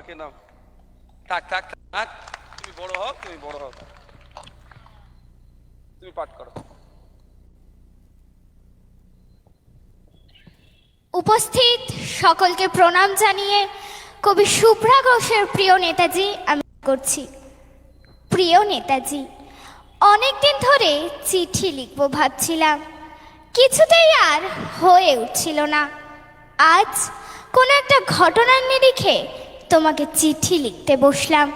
আমাকে নাও। থাক থাক থাক, তুমি বড় হও, তুমি বড় হও, তুমি পাঠ করো। উপস্থিত সকলকে প্রণাম জানিয়ে কবি শুভ্রা ঘোষের প্রিয় নেতাজি আমি করছি। প্রিয় নেতাজি, অনেকদিন ধরে চিঠি লিখবো ভাবছিলাম, কিছুতেই আর হয়ে উঠছিল না। আজ কোনো একটা ঘটনার নিরিখে তোমাকে চিঠি লিখতে বসলাম।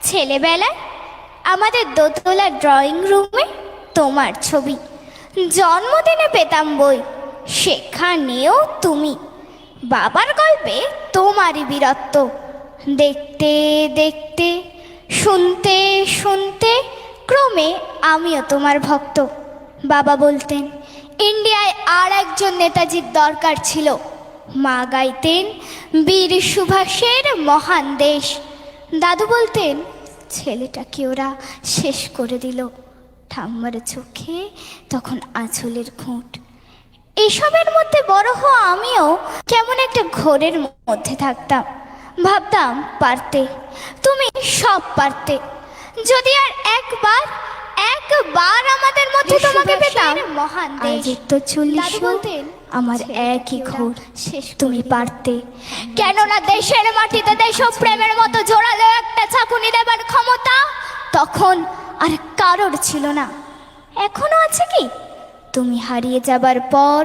ছেলেবেলায় আমাদের দোতলার ড্রয়িং রুমে তোমার ছবি, জন্মদিনে পেতাম বই, সেখানেও তুমি। বাবার গল্পে তোমারই বীরত্ব, দেখতে দেখতে শুনতে শুনতে ক্রমে আমিও তোমার ভক্ত। বাবা বলতেন ইন্ডিয়ায় আর একজন নেতাজির দরকার ছিল। মা গাইতেন বীর সুভাষের মহান দেশ। দাদু বলতেন ছেলেটাকে ওরা শেষ করে দিল। ঠাম্মার চোখে তখন আঁচলের খুঁট। এসবের মধ্যে বড় হওয়া আমিও কেমন একটা ঘোরের মধ্যে থাকতাম। ভাবতাম পারতে, তুমি সব পারতে, যদি আর একবার একবার আমাদের মধ্যে তোমাকে পেতাম। মহান দেশ তো 40 বলতেন আমার একই ঘোর, শেষ তুমি পারতে। কেননা দেশের মাটিতে দেশপ্রেমের মতো জোরালো একটা চাকুনি দেবার ক্ষমতা তখন আর কারোর ছিল না। এখনো আছে কি? তুমি হারিয়ে যাবার পর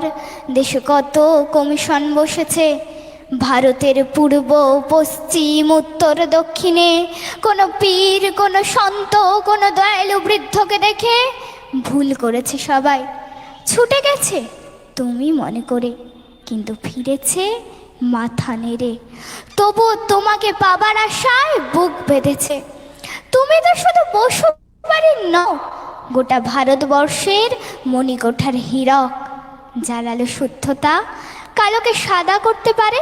দেশে কত কমিশন বসেছে, ভারতের পূর্ব পশ্চিম উত্তর দক্ষিণে। কোনো পীর, কোনো সন্ত, কোনো দয়ালু বৃদ্ধকে দেখে ভুল করেছে সবাই, ছুটে গেছে তুমি মনে করে, কিন্তু ফিরেছে মাথা নেড়ে। তবু তোমাকে পাবার আশায় বুক বেঁধেছে। তুমি তো শুধু বসু বাড়ির নও, গোটা ভারতবর্ষের মণিকোঠার হীরক। জালালো শুদ্ধতা কালোকে সাদা করতে পারে,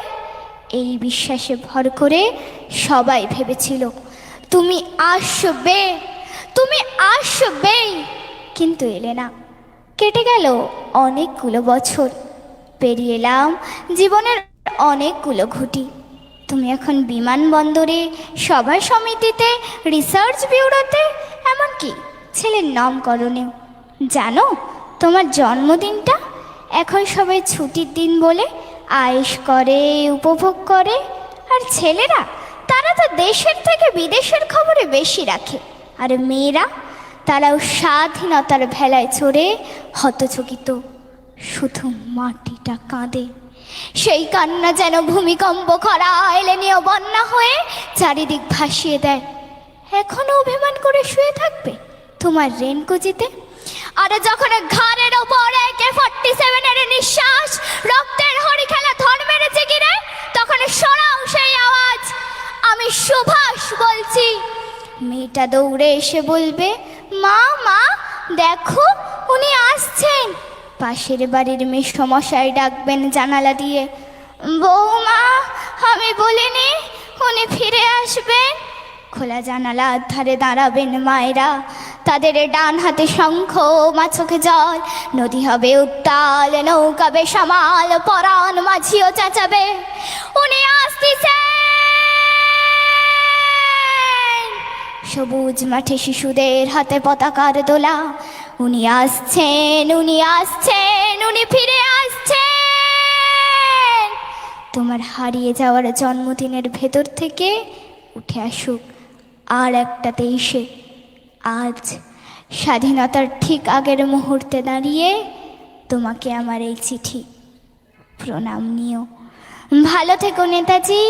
এই বিশ্বাসে ভর করে সবাই ভেবেছিল তুমি আসবে, তুমি আসবেই, কিন্তু এলে না। কেটে গেল অনেকগুলো বছর, পেরিয়ে এলাম জীবনের অনেকগুলো ঘুঁটি। তুমি এখন বিমানবন্দরে, সভা সমিতিতে, রিসার্চ ব্যুরোতে, এমনকি ছেলের নামকরণেও। জানো তোমার জন্মদিনটা এখন সবাই ছুটির দিন বলে আয়েশ করে, উপভোগ করে। আর ছেলেরা, তারা তো দেশের থেকে বিদেশের খবরে বেশি রাখে। আর মেয়েরা, তারাও স্বাধীনতার ভেলায় চড়ে হতচকিত। শুধু মাটিটা কাঁদে, সেই কান্না যেন ভূমিকম্প, খরা এলে নিয়ে বন্যা হয়ে চারিদিক ভাসিয়ে দেয়। এখনো অভিমান করে শুয়ে থাকবে তোমার রেনকুজিতে? আর যখন ঘাড়ের ওপর AK-47 নিঃশ্বাস, রক্তের হরি খেলা ধর মেরেছে গিরে, তখন শোনাও সেই আওয়াজ, আমি সুভাষ বলছি। মেয়েটা দৌড়ে এসে বলবে, মা মা দেখো উনি আসছেন। পাশের বাড়ির মেসমশাই ডাকবেন জানালা দিয়ে, বৌমা আমি বলিনি উনি ফিরে আসবেন। খোলা জানালার ধারে দাঁড়াবেন মায়েরা, তাদের ডান হাতে শঙ্খ, মা চোখে জল। নদী হবে উত্তাল, নৌকা বেসামাল, পরাণ মাঝিও চেঁচাবে, উনি আসতেছেন। সবুজ মাঠে শিশুদের হাতে পতাকার দোলা, উনি আসছেন, উনি আসছেন, উনি ফিরে আসছেন। তোমার হারিয়ে যাওয়ার জন্মদিনের ভেতর থেকে উঠে আসুক আর একটা 23-এ। আজ স্বাধীনতার ঠিক আগের মুহূর্তে দাঁড়িয়ে তোমাকে আমার এই চিঠি। প্রণাম নিও। ভালো থেকো নেতাজি,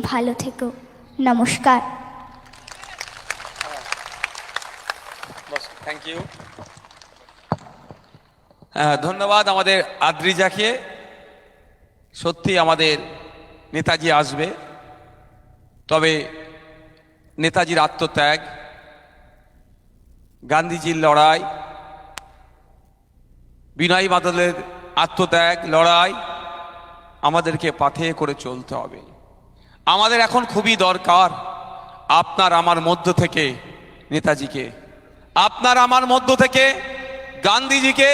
ভালো থেকো। নমস্কার। Thank you. ধন্যবাদ আমাদের আদ্রিজাকে। সত্যি আমাদের নেতাজি আসবে, তবে নেতাজির আত্মত্যাগ, গান্ধীজির লড়াই, বিনয় বাদলের আত্মত্যাগ, লড়াই আমাদেরকে পাথে করে চলতে হবে। আমাদের এখন খুবই দরকার আপনার আমার মধ্য থেকে নেতাজিকে, আপনার আমার মধ্য থেকে গান্ধীজিকে,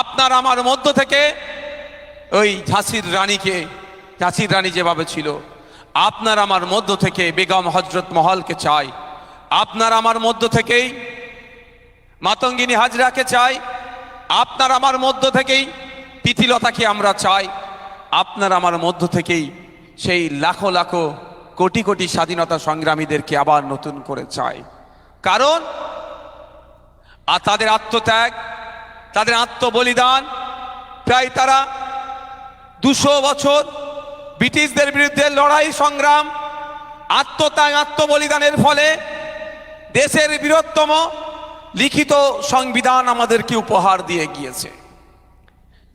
আপনার আমার মধ্য থেকে ওই ঝাঁসির রানীকে, ঝাঁসির রানী যেভাবে ছিল, আপনার আমার মধ্য থেকে বেগম হজরত মহলকে চাই, আপনার আমার মধ্য থেকেই মাতঙ্গিনী হাজরাকে চাই, আপনার আমার মধ্য থেকেই প্রীতিলতাকে আমরা চাই, আপনার আমার মধ্য থেকেই সেই লাখো লাখো কোটি কোটি স্বাধীনতা সংগ্রামীদেরকে আবার নতুন করে চাই। কারণ তাদের আত্মত্যাগ, তাদের আত্মবলিদান, প্রায় তারা 200 বছর ব্রিটিশদের বিরুদ্ধে লড়াই সংগ্রাম, আত্মত্যাগ, আত্মবলিদানের ফলে দেশের বৃহত্তম লিখিত সংবিধান আমাদেরকে উপহার দিয়ে গিয়েছে।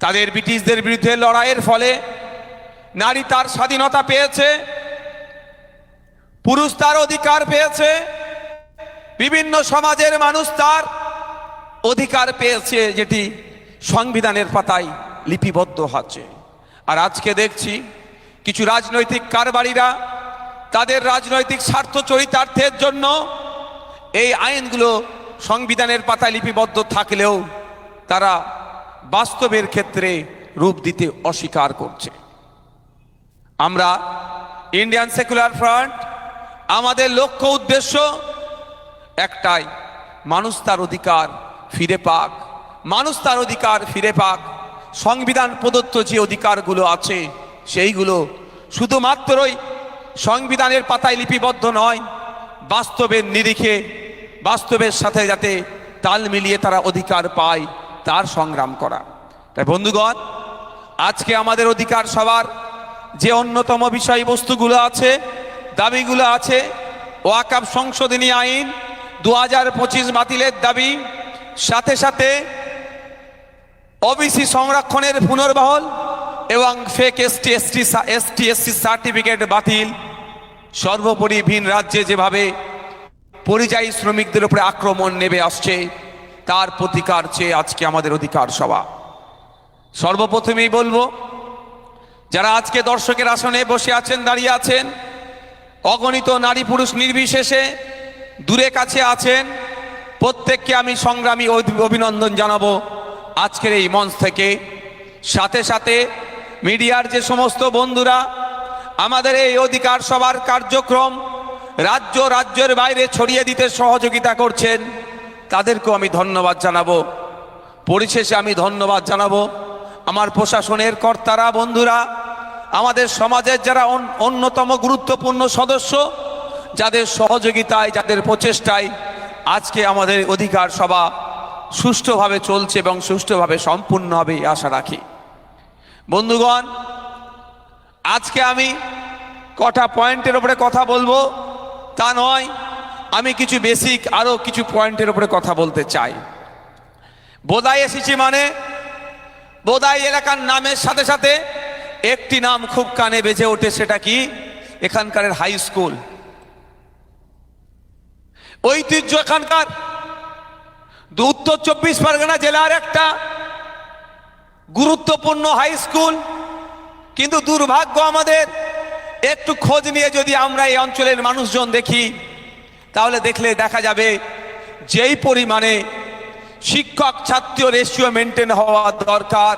তাদের ব্রিটিশদের বিরুদ্ধে লড়াইয়ের ফলে নারী তার স্বাধীনতা পেয়েছে, পুরুষ তার অধিকার পেয়েছে, বিভিন্ন সমাজের মানুষ তার অধিকার পেয়েছে, যেটি সংবিধানের পাতায় লিপিবদ্ধ আছে। আর আজকে দেখছি কিছু রাজনৈতিক কারবারিরা তাদের রাজনৈতিক স্বার্থ চরিতার্থের জন্য এই আইনগুলো সংবিধানের পাতায় লিপিবদ্ধ থাকলেও তারা বাস্তবের ক্ষেত্রে রূপ দিতে অস্বীকার করছে। আমরা ইন্ডিয়ান সেকুলার ফ্রন্ট, আমাদের লক্ষ্য উদ্দেশ্য একটাই, মানুষ তার অধিকার ফিরে পাক, মানুষ তার অধিকার ফিরে পাক। সংবিধান প্রদত্ত যে অধিকারগুলো আছে সেইগুলো শুধুমাত্রই সংবিধানের পাতায় লিপিবদ্ধ নয়, বাস্তবের নিরিখে, বাস্তবের সাথে যাতে তাল মিলিয়ে তারা অধিকার পায় তার সংগ্রাম করা। তাই বন্ধুগণ, আজকে আমাদের অধিকার সবার যে অন্যতম বিষয়বস্তুগুলো আছে, দাবিগুলো আছে, ওয়াকফ সংশোধনী আইন 2025 বাতিলের দাবি, সাথে সাথে ওবিসি সংরক্ষণের পুনর্বহাল এবং ফেক এসটি সার্টিফিকেট বাতিল, সর্বোপরি ভিন রাজ্যে যেভাবে পরিযায়ী শ্রমিকদের উপরে আক্রমণ নেমে আসছে তার প্রতিকার চেয়ে আজকে আমাদের অধিকার সভা। সর্বপ্রথমেই বলবো, যারা আজকে দর্শকের আসনে বসে আছেন, দাঁড়িয়ে আছেন, অগণিত নারী পুরুষ নির্বিশেষে দূরে কাছে আছেন, প্রত্যেককে আমি সংগ্রামী অভিনন্দন জানাবো আজকের এই মঞ্চ থেকে। সাথে সাথে মিডিয়ার যে সমস্ত বন্ধুরা আমাদের এই অধিকার সভার কার্যক্রম রাজ্যের বাইরে ছড়িয়ে দিতে সহযোগিতা করছেন, তাদেরকেও আমি ধন্যবাদ জানাবো। পরিশেষে আমি ধন্যবাদ জানাবো আমার প্রশাসনের কর্তারা, বন্ধুরা, আমাদের সমাজের যারা অন্যতম গুরুত্বপূর্ণ সদস্য, যাদের সহযোগিতায়, যাদের প্রচেষ্টায় আজকে আমাদের অধিকার সভা সুষ্ঠুভাবে চলছে এবং সুষ্ঠুভাবে সম্পূর্ণ হবে এই আশা রাখি। বন্ধুগণ, আজকে আমি কটা পয়েন্টের উপরে কথা বলবো তা নয়, আমি কিছু বেসিক আরো কিছু পয়েন্টের উপরে কথা বলতে চাই। বোদাই এসেছি মানে বোদাই এলাকার নামের সাথে সাথে একটি নাম খুব কানে বেজে ওঠে, সেটা কি? এখানকার হাই স্কুল। ঐতিহ্য এখানকার উত্তর 24 পরগনা জেলার একটা গুরুত্বপূর্ণ হাই স্কুল। কিন্তু দুর্ভাগ্য আমাদের, একটু খোঁজ নিয়ে যদি আমরা এই অঞ্চলের মানুষজন দেখি, তাহলে দেখা যাবে যেই পরিমাণে শিক্ষক ছাত্র রেশিও মেনটেন হওয়া দরকার,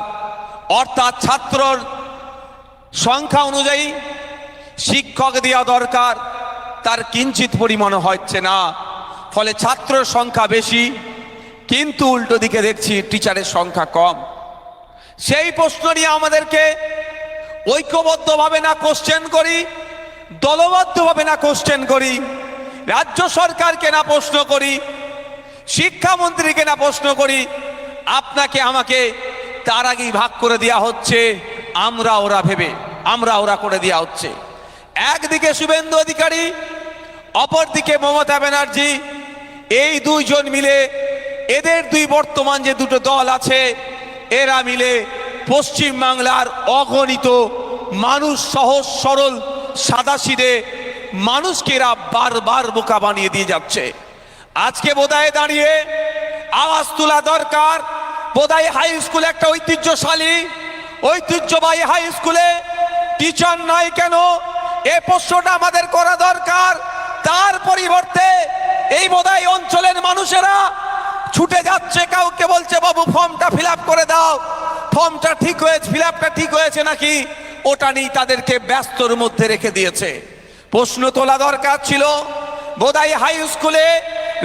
অর্থাৎ ছাত্রর সংখ্যা অনুযায়ী শিক্ষক দেওয়া দরকার, তার কিঞ্চিত পরিমাণ হচ্ছে না। ফলে ছাত্রের সংখ্যা বেশি, কিন্তু উল্টো দিকে দেখছি টিচারের সংখ্যা কম। সেই প্রশ্ন নিয়ে আমাদেরকে ঐক্যবদ্ধভাবে না কোশ্চেন করি, দলবদ্ধভাবে না কোশ্চেন করি, রাজ্য সরকারকে না প্রশ্ন করি, শিক্ষামন্ত্রীকে না প্রশ্ন করি, আপনাকে আমাকে তার আগেই ভাগ করে দেওয়া হচ্ছে আমরা ওরা ভেবে, আমরা ওরা করে দেওয়া হচ্ছে। একদিকে শুভেন্দু অধিকারী, অপরদিকে মমতা ব্যানার্জি, এই দুইজন মিলে, এদের দুই বর্তমান যে দুটো দল আছে, এরা মিলে পশ্চিম বাংলার অগণিত মানুষ, সহজ সরল সাদাসিধে মানুষকে এরা বারবার বোকা বানিয়ে দিয়ে যাচ্ছে। আজকে বোদায় দাঁড়িয়ে আওয়াজ তোলা দরকার। বোদাই হাই স্কুল একটা ঐতিহ্যবাহী হাই স্কুলে টিচার নাই কেন, এ প্রশ্নটা আমাদের করা দরকার। তার পরিবর্তে এই বোদাই অঞ্চলের মানুষেরা ছুটে যাচ্ছে, কাউকে বলছে বাবু ফর্মটা ফিল আপ করে দাও, ফর্মটা ঠিক হয়েছে, ফিল আপটা ঠিক হয়েছে নাকি, ওটা নিয়ে তাদেরকে ব্যস্তর মধ্যে রেখে দিয়েছে। প্রশ্ন তোলা দরকার ছিল বোদাই হাই স্কুলে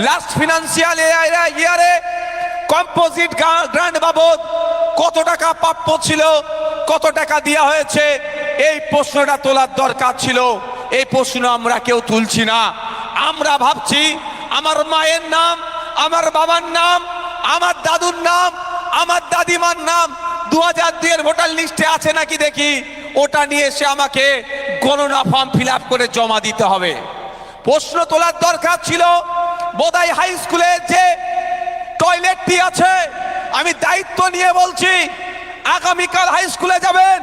লাস্ট ফিনান্সিয়াল ইয়ারে কম্পোজিট গ্রান্ট বাবদ কত টাকা প্রাপ্য ছিল, কত টাকা দেওয়া হয়েছে, এই প্রশ্নটা তোলার দরকার ছিল। এই প্রশ্ন আমরা কেউ তুলছি না। আমরা ভাবছি আমার মায়ের নাম, আমার বাবার নাম, আমার দাদুর নাম, আমার দাদিমার নাম 2002 এর ভোটার লিস্টে আছে নাকি দেখি, ওটা নিয়ে এসে আমাকে গণনা ফর্ম ফিল আপ করে জমা দিতে হবে। প্রশ্ন তোলার দরকার ছিল বোদাই হাই স্কুলে যে টয়লেটটি আছে, আমি দায়িত্ব নিয়ে বলছি আগামীকাল হাই স্কুলে যাবেন,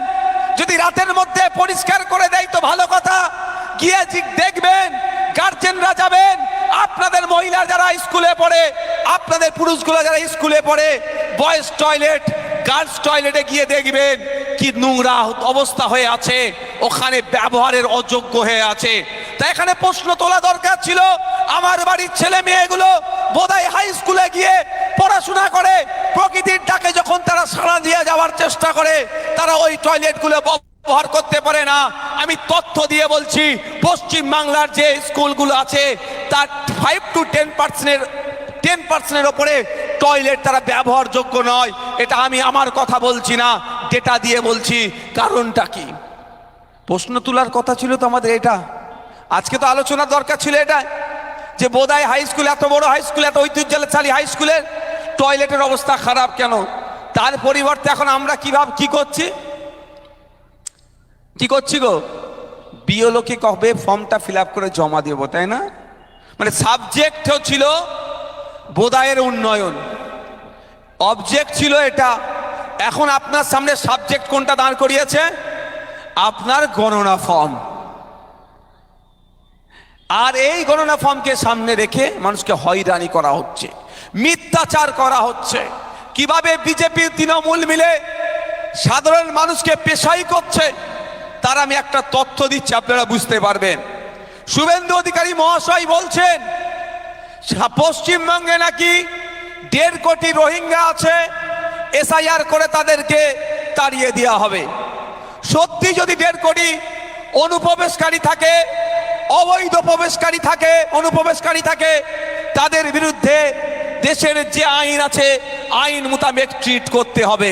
যদি রাতের মধ্যে পরিষ্কার করে দেয় তো ভালো কথা, গিয়ে দেখবেন, গার্জেনরা যাবেন, আপনাদের মহিলা যারা স্কুলে পড়ে, আপনাদের পুরুষগুলো যারা স্কুলে পড়ে, বয়েজ টয়লেট, গার্লস টয়লেটে গিয়ে দেখবেন কি নোংরা অবস্থা হয়ে আছে, ওখানে ব্যবহারের অযোগ্য হয়ে আছে। তাই এখানে প্রশ্ন তোলা দরকার ছিল আমার বাড়ির ছেলে মেয়েগুলো বোদাই হাই স্কুলে গিয়ে পড়াশোনা করে, প্রকৃতির ডাকে যখন তারা সাড়া দিয়ে যাওয়ার চেষ্টা করে, তারা ওই টয়লেটগুলো ব্যবহার করতে পারে না। আমি তথ্য দিয়ে বলছি পশ্চিম বাংলার যে স্কুলগুলো আছে তার 5 to 10% ওপরে টয়লেট তারা ব্যবহারযোগ্য নয়। এটা আমি আমার কথা বলছি না, ডেটা দিয়ে বলছি। কারণটা কি? প্রশ্ন তোলার কথা ছিল তো আমাদের এটা। আজকে তো আলোচনার দরকার ছিল এটা, যে বোদাই হাই স্কুল, এত বড় হাই স্কুল, এত ঐতিহ্যশালী হাই স্কুলের টয়লেটের অবস্থা খারাপ কেন? তার পরিবর্তে এখন আমরা কি করছি গো, বিওলোকে কবে ফর্মটা ফিল আপ করে জমা দেবো, তাই না? মানে সাবজেক্ট ছিল বোদাইয়ের উন্নয়ন, অবজেক্ট ছিল এটা। এখন আপনার সামনে সাবজেক্ট কোনটা দাঁড় করিয়েছে? আপনার গণনা ফর্ম। আর এই গণনা ফর্মকে সামনে রেখে মানুষকে হয়রানি করা হচ্ছে, মিথ্যাচার করা হচ্ছে। কিভাবে বিজেপি তৃণমূল মিলে সাধারণ মানুষকে পেশাই করছে তার আমি একটা তথ্য দিচ্ছি, আপনারা বুঝতে পারবেন। শুভেন্দু অধিকারী মহাশয় বলছেন পশ্চিমবঙ্গে নাকি 1.5 কোটি রোহিঙ্গা আছে, এসআইআর করে তাদেরকে তাড়িয়ে দেওয়া হবে। সত্যি যদি 1.5 কোটি অনুপ্রবেশকারী থাকে, অবৈধ অনুপ্রবেশকারী থাকে, তাদের বিরুদ্ধে দেশের যে আইন আছে আইন মোতাবেক ট্রিট করতে হবে,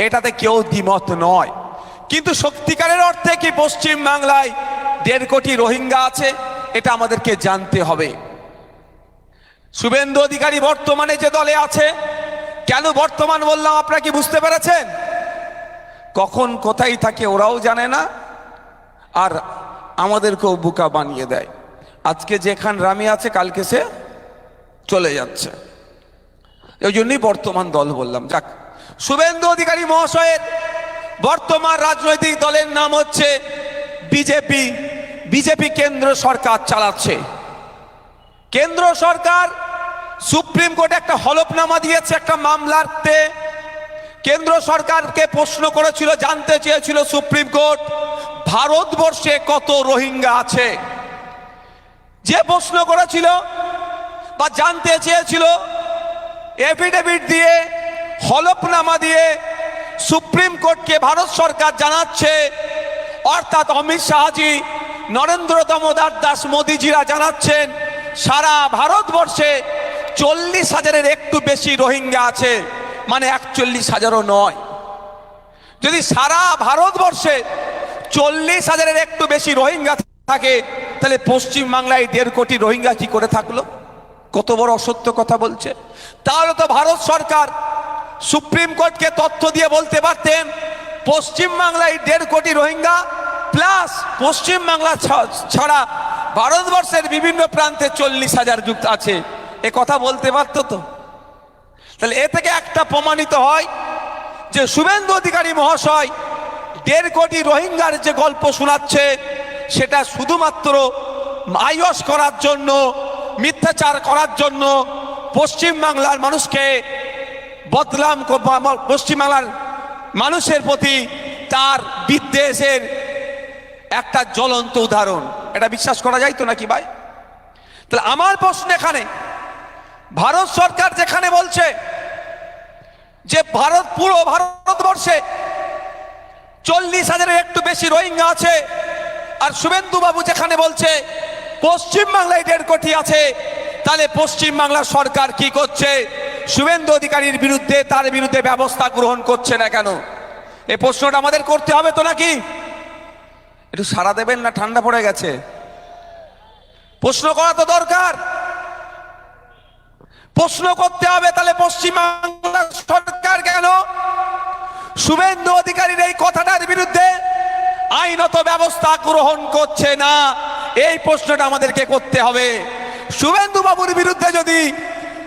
এটাতে কেউ দ্বিমত নয়। কিন্তু সত্যিকারের অর্থে কি পশ্চিম বাংলায় 1.5 কোটি রোহিঙ্গা আছে? এটা আমাদেরকে জানতে হবে। শুভেন্দু অধিকারী বর্তমানে যে দলে আছে, কেন বর্তমান বললাম আপনারা কি বুঝতে পেরেছেন? কখন কোথায় থাকে ওরাও জানে না, আর আমাদেরকেও বোকা বানিয়ে দেয়। আজকে যেখান রামি আছে কালকে সে চলে যাচ্ছে, এই জন্যই বর্তমান দল বললাম। যাক, শুভেন্দু অধিকারী মহাশয়ের বর্তমান রাজনৈতিক দলের নাম হচ্ছে বিজেপি। বিজেপি কেন্দ্র সরকার চালাচ্ছে। কেন্দ্র সরকার সুপ্রিম কোর্টে একটা হলফনামা দিয়েছে একটা মামলাতে। কেন্দ্র সরকারকে প্রশ্ন করেছিল, জানতে চেয়েছিল সুপ্রিম কোর্ট ভারতবর্ষে কত রোহিঙ্গা আছে। যে প্রশ্ন করেছিল বা জানতে চেয়েছিল, এফিডেভিট দিয়ে, হলফনামা দিয়ে সুপ্রিম কোর্টকে ভারত সরকার জানাচ্ছে, অর্থাৎ অমিত শাহজি, নরেন্দ্র দামোদর দাস মোদিজিরা জানাচ্ছেন সারা ভারতবর্ষে 40,000-এর একটু বেশি রোহিঙ্গা আছে, মানে 41,000-ও নয়। যদি সারা ভারতবর্ষে 40,000-এর একটু বেশি রোহিঙ্গা থাকে, তাহলে পশ্চিম বাংলায় 1.5 কোটি রোহিঙ্গা কি করে থাকলো? কত বড় অসত্য কথা বলছে। তাহলে তো ভারত সরকার সুপ্রিম কোর্টকে তথ্য দিয়ে বলতে পারতেন পশ্চিম বাংলায় 1.5 কোটি রোহিঙ্গা প্লাস পশ্চিম বাংলা ছাড়া ভারতবর্ষের বিভিন্ন প্রান্তে 40,000 যুক্ত আছে, এ কথা বলতে পারতো তো। তাহলে এ থেকে একটা প্রমাণিত হয় যে শুভেন্দু অধিকারী মহাশয় 1.5 কোটি রোহিঙ্গার যে গল্প শোনাচ্ছে সেটা শুধুমাত্র আইওস করার জন্য, মিথ্যাচার করার জন্য, পশ্চিম বাংলার মানুষকে বদনাম, পশ্চিম বাংলার মানুষের প্রতি তার বিদ্বেষের একটা জ্বলন্ত উদাহরণ। এটা বিশ্বাস করা যায় তো নাকি ভাই? তাহলে আমার প্রশ্ন এখানে, ভারত সরকার যেখানে বলছে যে পুরো ভারতবর্ষে 40,000-এর একটু বেশি রোহিঙ্গা আছে। আর শুভেন্দু বাবু যেখানে বলছে পশ্চিম বাংলায় 1.5 কোটি আছে, তাহলে পশ্চিম বাংলার সরকার কি করছে? শুভেন্দু অধিকারীর বিরুদ্ধে, তার বিরুদ্ধে ব্যবস্থা গ্রহণ করছে না কেন? এই প্রশ্নটা আমাদের করতে হবে তো নাকি? একটু সাড়া দেবেন না ঠান্ডা পড়ে গেছে? প্রশ্ন করা তো দরকার, প্রশ্ন করতে হবে। তাহলে পশ্চিম বাংলার সরকার কেন শুভেন্দু অধিকারীর এই কথাটার বিরুদ্ধে আইনত ব্যবস্থা গ্রহণ করছে না? এই প্রশ্নটা আমাদেরকে করতে হবে। শুভেন্দু বাবুর বিরুদ্ধে যদি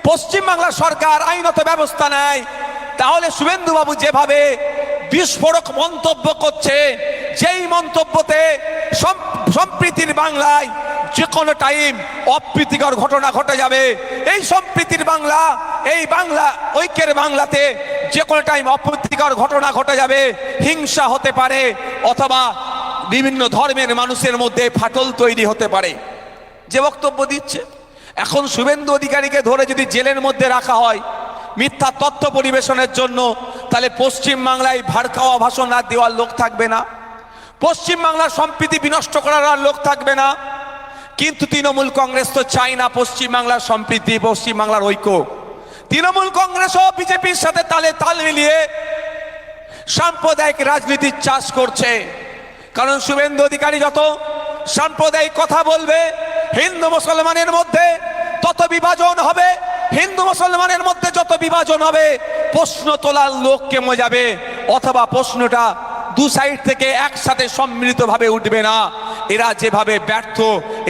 পশ্চিম বাংলার সরকার আইনত ব্যবস্থা নেয়, তাহলে শুভেন্দু বাবু যেভাবে বিস্ফোরক মন্তব্য করছে, যেই মন্তব্যতে সম্প্রীতির বাংলায় যে কোনো টাইম অপ্রীতিকর ঘটনা ঘটে যাবে, এই সম্প্রীতির বাংলা, এই বাংলা ঐক্যের বাংলাতে যে কোনো টাইম অপ্রীতিকর ঘটনা ঘটে যাবে, হিংসা হতে পারে, অথবা বিভিন্ন ধর্মের মানুষের মধ্যে ফাটল তৈরি হতে পারে, যে বক্তব্য দিচ্ছে। এখন শুভেন্দু অধিকারীকে ধরে যদি জেলের মধ্যে রাখা হয় মিথ্যা তথ্য পরিবেশনের জন্য, তাহলে পশ্চিম বাংলায় ভাড়খাওয়া ভাষণ আর দেওয়ার লোক থাকবে না, পশ্চিম বাংলার সম্প্রীতি বিনষ্ট করার আর লোক থাকবে না। কিন্তু তৃণমূল কংগ্রেস তো চায় না পশ্চিম বাংলার সম্প্রীতি, পশ্চিম বাংলার ঐক্য। তৃণমূল কংগ্রেসও বিজেপির সাথে তালে তাল মিলিয়ে সাম্প্রদায়িক রাজনীতির চাষ করছে। কারণ শুভেন্দু অধিকারী যত সাম্প্রদায়িক কথা বলবে, হিন্দু মুসলমানের মধ্যে তত বিভাজন হবে, হিন্দু মুসলমানের মধ্যে যত বিভাজন হবে, প্রশ্ন তোলার লোক কমে যাবে, অথবা প্রশ্নটা দু সাইড থেকে একসাথে সম্মিলিতভাবে উঠবে না। এরা যেভাবে ব্যর্থ,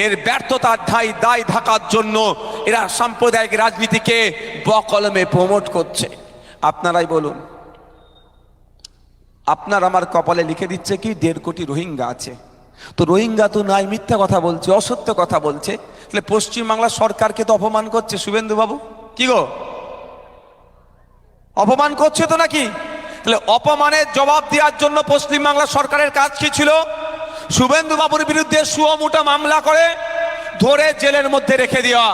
এর ব্যর্থতার দায় ঢাকার জন্য এরা সাম্প্রদায়িক রাজনীতিকে বকলমে প্রমোট করছে। আপনারাই বলুন, আপনার আমার কপালে লিখে দিচ্ছে কি 1.5 কোটি রোহিঙ্গা আছে, তো রোহিঙ্গা তো নাই, মিথ্যা কথা বলছে, অসত্য কথা বলছে। তাহলে পশ্চিমবাংলার সরকারকে তো অপমান করছে শুভেন্দু বাবু, কি গো? অপমান করছে তো নাকি? তাহলে অপমানের জবাব দেওয়ার জন্য পশ্চিমবাংলা সরকারের কাজ কি ছিল? শুভেন্দু বাবুর বিরুদ্ধে সুমোটা মামলা করে ধরে জেলের মধ্যে রেখে দেওয়া।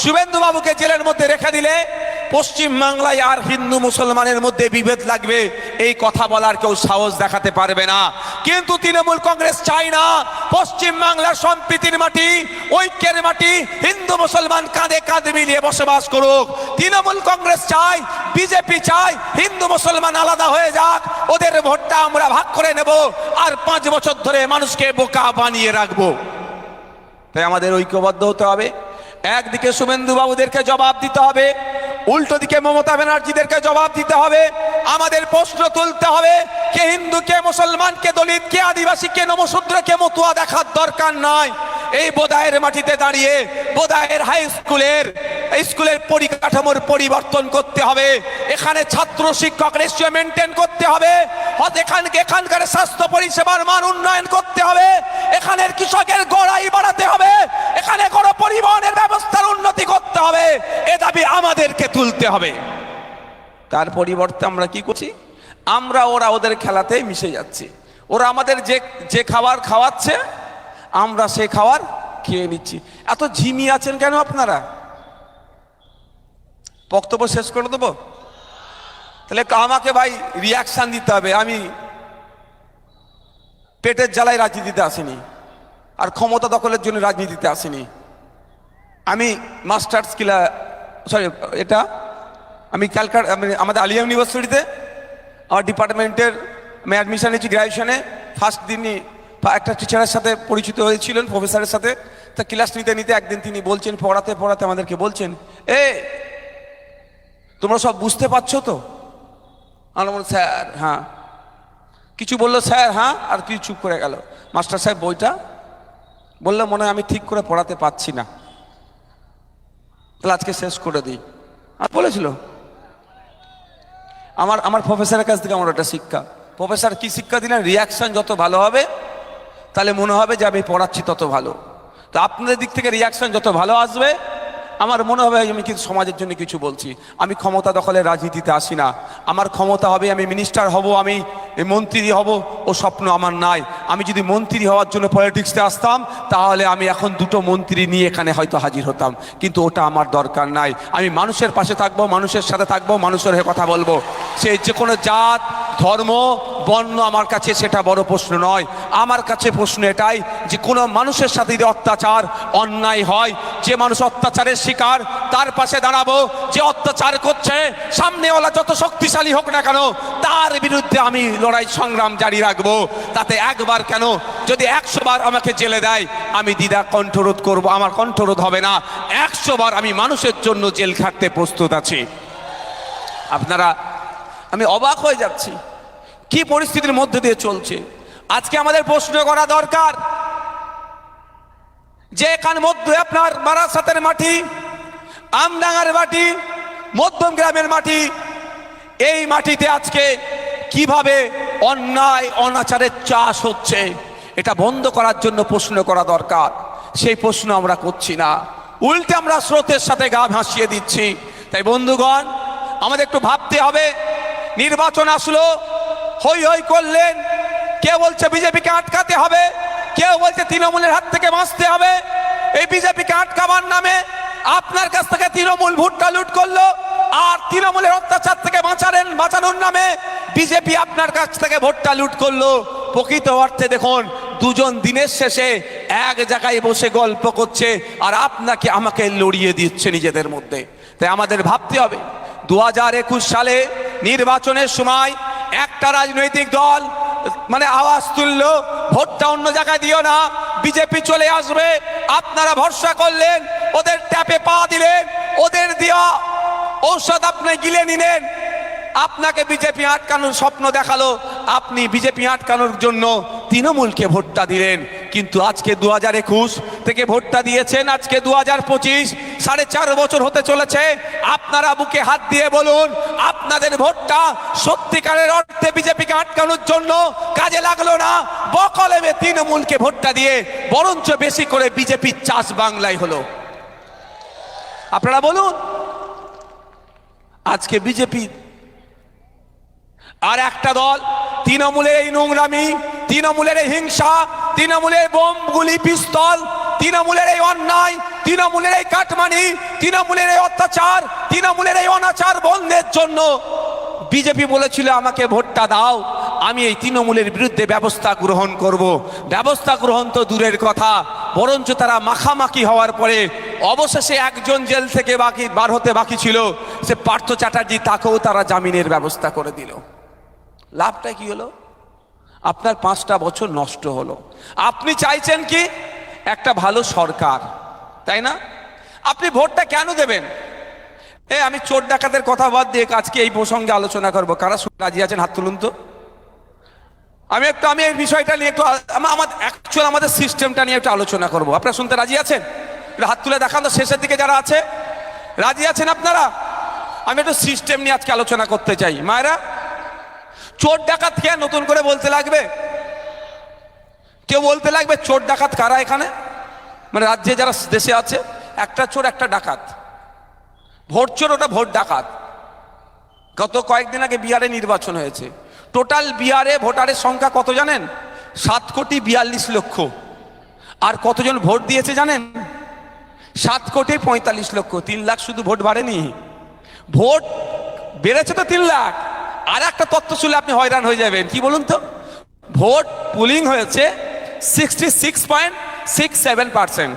শুভেন্দু বাবুকে জেলের মধ্যে রেখে দিলে পশ্চিম বাংলায় আর হিন্দু মুসলমানের মধ্যে বিভেদ লাগবে, এই কথা বলার কেউ সাহস দেখাতে পারবে না। কিন্তু তৃণমূল কংগ্রেস চায় না পশ্চিম বাংলার সম্প্রীতির মাটি, ঐক্যের মাটি, হিন্দু মুসলমান কাঁধে কাঁধ মিলিয়ে বসবাস করুক। তৃণমূল কংগ্রেস চায়, বিজেপি চায় হিন্দু মুসলমান আলাদা হয়ে যাক, ওদের ভোটটা আমরা ভাগ করে নেব, আর 5 বছর ধরে মানুষকে বোকা বানিয়ে রাখবো। তাই আমাদের ঐক্যবদ্ধ হতে হবে। একদিকে শুভেন্দু বাবুদেরকে জবাব দিতে হবে, উল্টো দিকে মমতা ব্যানার্জিদেরকে জবাব দিতে হবে। আমাদের প্রশ্ন তুলতে হবে, কে হিন্দু, কে মুসলমান, কে দলিত, কে আদিবাসী, কে নমশূদ্র, কে মতুয়া দেখার দরকার নাই। এই বোদায়ের মাটিতে দাঁড়িয়ে বোদায়ের হাই স্কুলের পরিকাঠামোর পরিবর্তন করতে হবে। এখানে ছাত্র শিক্ষক রেশিও মেনটেন করতে হবে। এখানকার স্বাস্থ্য পরিষেবার মান উন্নয়ন করতে হবে। এখানের কৃষকের গড়াই বাড়াতে হবে। এখানে গণপরিবহনের ব্যবস্থার উন্নতি করতে হবে। এ দাবি আমাদেরকে তুলতে হবে। তার পরিবর্তে আমরা কি করছি? আমরা ওদের খেলাতেই মিশে যাচ্ছি। ওরা আমাদের যে খাবার খাওয়াচ্ছে আমরা সে খাবার খেয়ে নিচ্ছি। এত ঝিমি আছেন কেন আপনারা? বক্তব্য শেষ করে দেবো? তাহলে আমাকে ভাই রিয়াকশন দিতে হবে। আমি পেটের জ্বালায় রাজনীতিতে আসিনি, আর ক্ষমতা দখলের জন্য রাজনীতিতে আসিনি। আমি মাস্টার্স আমি আমাদের আলিয়া ইউনিভার্সিটিতে আমার ডিপার্টমেন্টের আমি অ্যাডমিশন নিয়েছি গ্র্যাজুয়েশনে। ফার্স্ট দিনই একটা টিচারের সাথে পরিচিত হয়েছিলেন, প্রফেসরের সাথে। তা ক্লাস নিতে নিতে একদিন তিনি বলছেন, পড়াতে পড়াতে আমাদেরকে বলছেন, তোমরা সব বুঝতে পারছো তো? আমরা বললাম স্যার হ্যাঁ। কিছু বললো স্যার হ্যাঁ, আর কিছু চুপ করে গেল। মাস্টার সাহেব বইটা বললো, মনে হয় আমি ঠিক করে পড়াতে পারছি না, তাহলে আজকে শেষ করে দিই। আর বলেছিল আমার প্রফেসরের কাছ থেকে আমার একটা শিক্ষা। প্রফেসর কি শিক্ষা দিলেন? রিয়াকশন যত ভালো হবে তাহলে মনে হবে যে আমি পড়াচ্ছি তত ভালো। তো আপনাদের দিক থেকে রিয়াকশন যত ভালো আসবে আমার মনে হবে আমি কিন্তু সমাজের জন্য কিছু বলছি। আমি ক্ষমতা দখলের রাজনীতিতে আসি না। আমার ক্ষমতা হবে, আমি মিনিস্টার হব, আমি মন্ত্রী হব, ও স্বপ্ন আমার নাই। আমি যদি মন্ত্রী হওয়ার জন্য পলিটিক্সে আসতাম তাহলে আমি এখন 2টো মন্ত্রী নিয়ে এখানে হয়তো হাজির হতাম, কিন্তু ওটা আমার দরকার নাই। আমি মানুষের পাশে থাকবো, মানুষের সাথে থাকবো, মানুষের হয়ে কথা বলবো। সে যে কোনো জাত, ধর্ম, বর্ণ আমার কাছে সেটা বড় প্রশ্ন নয়। আমার কাছে প্রশ্ন এটাই যে কোনো মানুষের সাথে যদি অত্যাচার অন্যায় হয়, যে মানুষ অত্যাচারের শিকার তার পাশে দাঁড়াবো। যে অত্যাচার করছে সামনেওয়ালা যত শক্তিশালী হোক না কেন তার বিরুদ্ধে আমি লড়াই সংগ্রাম জারি রাখবো। তাতে একবার কেন, যদি 100 বার আমাকে জেলে দেয় আমি দ্বিধা কণ্ঠরোধ করব, আমার কণ্ঠরোধ হবে না। 100 বার আমি মানুষের জন্য জেল খাটতে প্রস্তুত আছি। আপনারা, আমি অবাক হয়ে যাচ্ছি কি পরিস্থিতির মধ্যে দিয়ে চলছে। আজকে আমাদের প্রশ্ন করা দরকার যে এখান মধ্যে আপনার বারাসাতের মাটি, আমডাঙ্গার মাটি, মধ্যম গ্রামের মাটি, এই মাটিতে আজকে কিভাবে অন্যায় অনাচারের চাষ হচ্ছে এটা বন্ধ করার জন্য প্রশ্ন করা দরকার। সেই প্রশ্ন আমরা করছি না, উল্টে আমরা স্রোতের সাথে গা ভাসিয়ে দিচ্ছি। তাই বন্ধুগণ, আমাদের একটু ভাবতে হবে। নির্বাচন আসলো, হই হই করলেন, কেউ বলছে বিজেপিকে আটকাতে হবে, কেউ বলছে তৃণমূলের হাত থেকে বাঁচতে হবে। এই বিজেপিকে আটকাবার নামে আপনার কাছ থেকে তৃণমূল ভোটটা লুট করলো, আর তৃণমূলের অত্যাচার থেকে বাঁচানোর নামে বিজেপি আপনার কাছ থেকে ভোটটা লুট করলো। প্রকৃত অর্থে দেখুন, দুজন দিনের শেষে এক জায়গায় বসে গল্প করছে আর আপনাকে আমাকে লড়িয়ে দিচ্ছে নিজেদের মধ্যে। তাই আমাদের ভাবতে হবে 2021 সালে নির্বাচনের সময় একটা রাজনৈতিক দল মানে আওয়াজ তুললো ভোটটা অন্য জায়গায় দিও না, বিজেপি চলে আসবে। আপনারা ভরসা করলেন, ওদের ট্যাপে পা দিলেন, ওদের দেওয়া ঔষধ আপনি গিলে নিলেন। আপনাকে বিজেপি আটকানোর স্বপ্ন দেখালো, আপনি বিজেপি আটকানোর জন্য তৃণমূলকে ভোটটা দিলেন। কিন্তু আজকে 2021 থেকে ভোটটা দিয়েছেন, আজকে 2025, 4.5 বছর হতে চলেছে। আপনারা বুকে হাত দিয়ে বলুন, আপনাদের ভোটটা সত্যিকারের অর্থে বিজেপিকে আটকানোর জন্য কাজে লাগলো না, বকলমে তৃণমূলকে ভোটটা দিয়ে বরঞ্চ বেশি করে বিজেপির চাষ বাংলায় হলো। আপনারা বলুন, আজকে বিজেপি আর একটা দল তৃণমূলের এই নোংরামি, তৃণমূলের এই হিংসা, তৃণমূলের বোম গুলি পিস্তল, তৃণমূলের এই অন্যায়, তৃণমূলের এই কাটমানি, তৃণমূলের এই অত্যাচার, তৃণমূলের এই অনাচার বন্ধের জন্য বিজেপি বলেছিল আমাকে ভোটটা দাও, আমি এই তৃণমূলের বিরুদ্ধে ব্যবস্থা গ্রহণ করব। ব্যবস্থা গ্রহণ তো দূরের কথা, বরঞ্চ তারা মাখামাখি হওয়ার পরে অবশেষে একজন জেল থেকে বার হতে বাকি ছিল, সে পার্থ চ্যাটার্জি, তাকেও তারা জামিনের ব্যবস্থা করে দিল। লাভটা কি হলো? আপনার 5টা বছর নষ্ট হলো। আপনি চাইছেন কি একটা ভালো সরকার, তাই না? আপনি ভোটটা কেন দেবেন? আমি চোর ডাকাতের কথা বাদ দিয়ে আজকে এই প্রসঙ্গে আলোচনা করবো। কারা রাজি আছেন হাত তুলুন তো। আমি এই বিষয়টা নিয়ে একটু আমাদের সিস্টেমটা নিয়ে একটু আলোচনা করবো। আপনারা শুনতে রাজি আছেন? হাত তুলে দেখান তো, শেষের দিকে যারা আছে রাজি আছেন আপনারা? আমি একটু সিস্টেম নিয়ে আজকে আলোচনা করতে চাই। মায়েরা, চোর ডাকাত কে নতুন করে বলতে লাগবে? কেউ বলতে লাগবে চোর ডাকাত কারা এখানে, মানে রাজ্যে যারা দেশে আছে? একটা চোর একটা ডাকাত। ভোট চোর, ওটা ভোট ডাকাত। গত কয়েকদিন আগে বিহারে নির্বাচন হয়েছে। টোটাল বিহারে ভোটারের সংখ্যা কত জানেন? 7,42,00,000। আর কতজন ভোট দিয়েছে জানেন? 7,45,00,000। 3 লাখ শুধু ভোট বাড়েনি, ভোট বেড়েছে তো 3 লাখ। আর একটা তথ্য শুনলে আপনি হয়রান হয়ে যাবেন। কি বলুন তো? ভোট পুলিং হয়েছে 66.67%,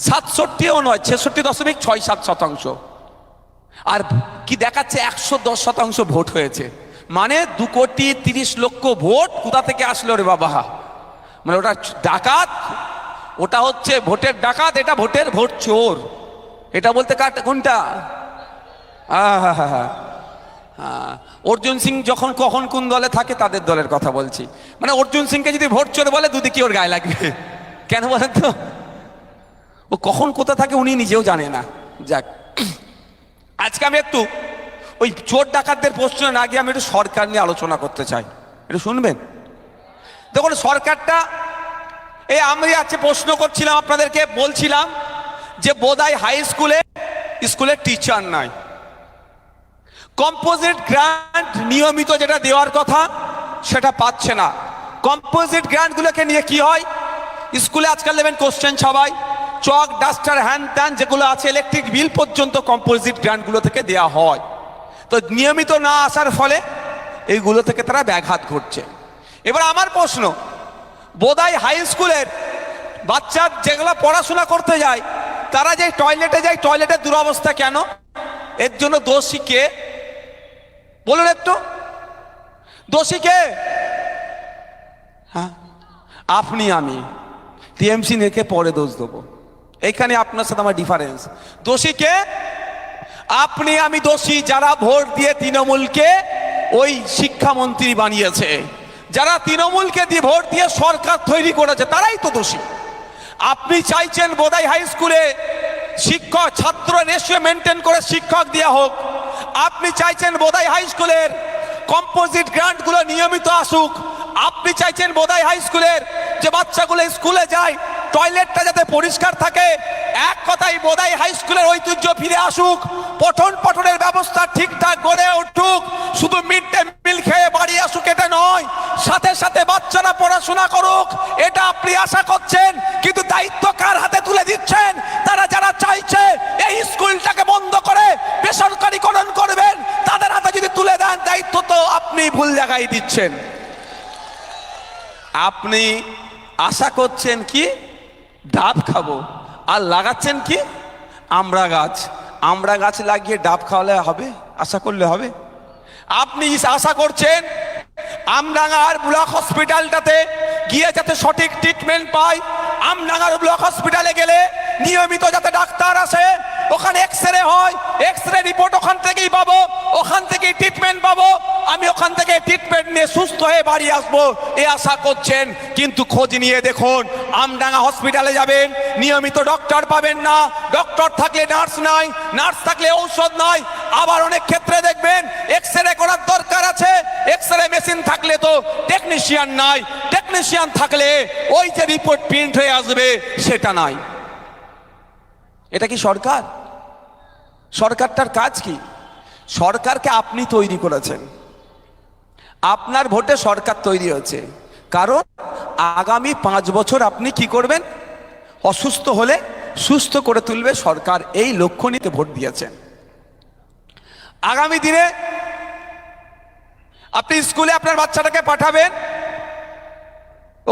67ও নয়, 66.67%। আর কি দেখাচ্ছে? 110% ভোট হয়েছে। মানে 2,30,00,000 ভোট কোথা থেকে আসলো রে বাবা? মানে ওটা ডাকাত, ওটা হচ্ছে ভোটের ডাকাত, এটা ভোট চোর। এটা বলতে কোনটা? অর্জুন সিং যখন কখন কোন দলে থাকে তাদের দলের কথা বলছি। মানে অর্জুন সিংকে যদি ভোট চোর বলে দুদিকে ওর গায়ে লাগবে। কেন বলেন তো? ও কখন কোথা থাকে উনি নিজেও জানে না। যাক, আজকে আমি একটু ওই চোর ডাকাতদের প্রশ্ন না গিয়ে আমি একটু সরকার নিয়ে আলোচনা করতে চাই। একটু শুনবেন? দেখুন, সরকারটা আমি আজকে প্রশ্ন করছিলাম আপনাদেরকে, বলছিলাম যে বোধহয় হাই স্কুলে টিচার নাই। কম্পোজিট গ্রান্ট নিয়মিত যেটা দেওয়ার কথা সেটা পাচ্ছে না। কম্পোজিট গ্রান্টগুলোকে নিয়ে কি হয়? স্কুলে আজকাল দেবেন কোশ্চেন ছাপাই, চক, ডাস্টার, হ্যান ত্যান যেগুলো আছে, ইলেকট্রিক বিল পর্যন্ত কম্পোজিট গ্রান্টগুলো থেকে দেওয়া হয়। তো নিয়মিত না আসার ফলে এইগুলো থেকে তারা ব্যাঘাত ঘটছে। এবার আমার প্রশ্ন, বোদাই হাই স্কুলের বাচ্চা যেগুলো পড়াশোনা করতে যায় তারা যে টয়লেটে যায়, টয়লেটের দুরবস্থা কেন? এর জন্য দোষী কে বলুন একটু? দোষী কে? হ্যাঁ, আপনি আমি টিএমসি নেকে পরে দোষ দেবো, এইখানে আপনার সাথে আমার ডিফারেন্স। দোষী কে? আপনি আমি দোষী যারা ভোট দিয়ে তৃণমূলকে ওই শিক্ষামন্ত্রী বানিয়েছে, যারা তৃণমূলকে দিয়ে ভোট দিয়ে সরকার তৈরি করেছে, তারাই তো দোষী। আপনি চাইছেন বোদাই হাই স্কুলে শিক্ষক ছাত্র রেশিও মেনটেন করে শিক্ষক দেওয়া হোক, আপনি চাইছেন বোদাই হাই স্কুলের কম্পোজিট গ্রান্টগুলো নিয়মিত আসুক, আপনি চাইছেন বোদাই হাই স্কুলের যে বাচ্চাগুলো স্কুলে যায় টয়লেটটা যাতে পরিষ্কার থাকে। এক কথাই বোদাই হাই স্কুলের ঐতিহ্য ফিরে আসুক, পঠন পাঠনের ব্যবস্থা ঠিকঠাক গড়ে উঠুক। শুধু মিড ডে মিল খেয়ে বাড়ি আসুক এটা নয়, সাথে সাথে বাচ্চারা পড়াশোনা করুক, এটা আপনি আশা করছেন। কিন্তু দায়িত্ব কার হাতে তুলে দিচ্ছেন? তারা যারা চাইছে এই স্কুলটাকে বন্ধ করে বেসরকারীকরণ করবেন, তাদের হাতে যদি তুলে দেন দায়িত্ব, তো আপনি ভুল জায়গায় দিচ্ছেন। আপনি আশা করছেন কি ডাব খাবো, আর লাগাচ্ছেন কি আমড়া গাছ। আমড়া গাছ লাগিয়ে ডাব খাওয়ালে হবে? আশা করলে হবে? আপনি আশা করছেন আমডাঙ্গার ব্লক হসপিটালটাতে গিয়ে যাতে সঠিক ট্রিটমেন্ট পায়, আমডাঙ্গার ব্লক হসপিটালে গেলে নিয়মিত যাতে ডাক্তার আসে, ওখানে এক্সরে হয়, এক্সরে রিপোর্ট ওখান থেকেই পাবো, ওখান থেকেই ট্রিটমেন্ট পাবো, আমি ওখান থেকে ট্রিটমেন্ট নিয়ে সুস্থ হয়ে বাড়ি আসবো, এ আশা করছেন। কিন্তু খোঁজ নিয়ে দেখুন, আমডাঙ্গা হসপিটালে যাবেন নিয়মিত ডক্টর পাবেন না, ডক্টর থাকলে নার্স নাই, নার্স থাকলে ঔষধ নাই। আবার অনেক ক্ষেত্রে দেখবেন এক্সরে করার দরকার আছে, এক্সরে মেশিন থাকলে তো টেকনিশিয়ান নাই, টেকনিশিয়ান থাকলে ওই যে রিপোর্ট প্রিন্ট হয়ে আসবে সেটা নাই। এটা কি সরকার? সরকারটার কাজ কি? সরকারকে আপনি তৈরি করেছেন, আপনার ভোটে সরকার তৈরি হয়েছে, কারণ আগামী 5 বছর আপনি কি করবেন? অসুস্থ হলে সুস্থ করে তুলবে সরকার, এই লক্ষ্য নিয়ে ভোট দিয়েছেন। আগামী দিনে আপনি স্কুলে আপনার বাচ্চাটাকে পাঠাবেন,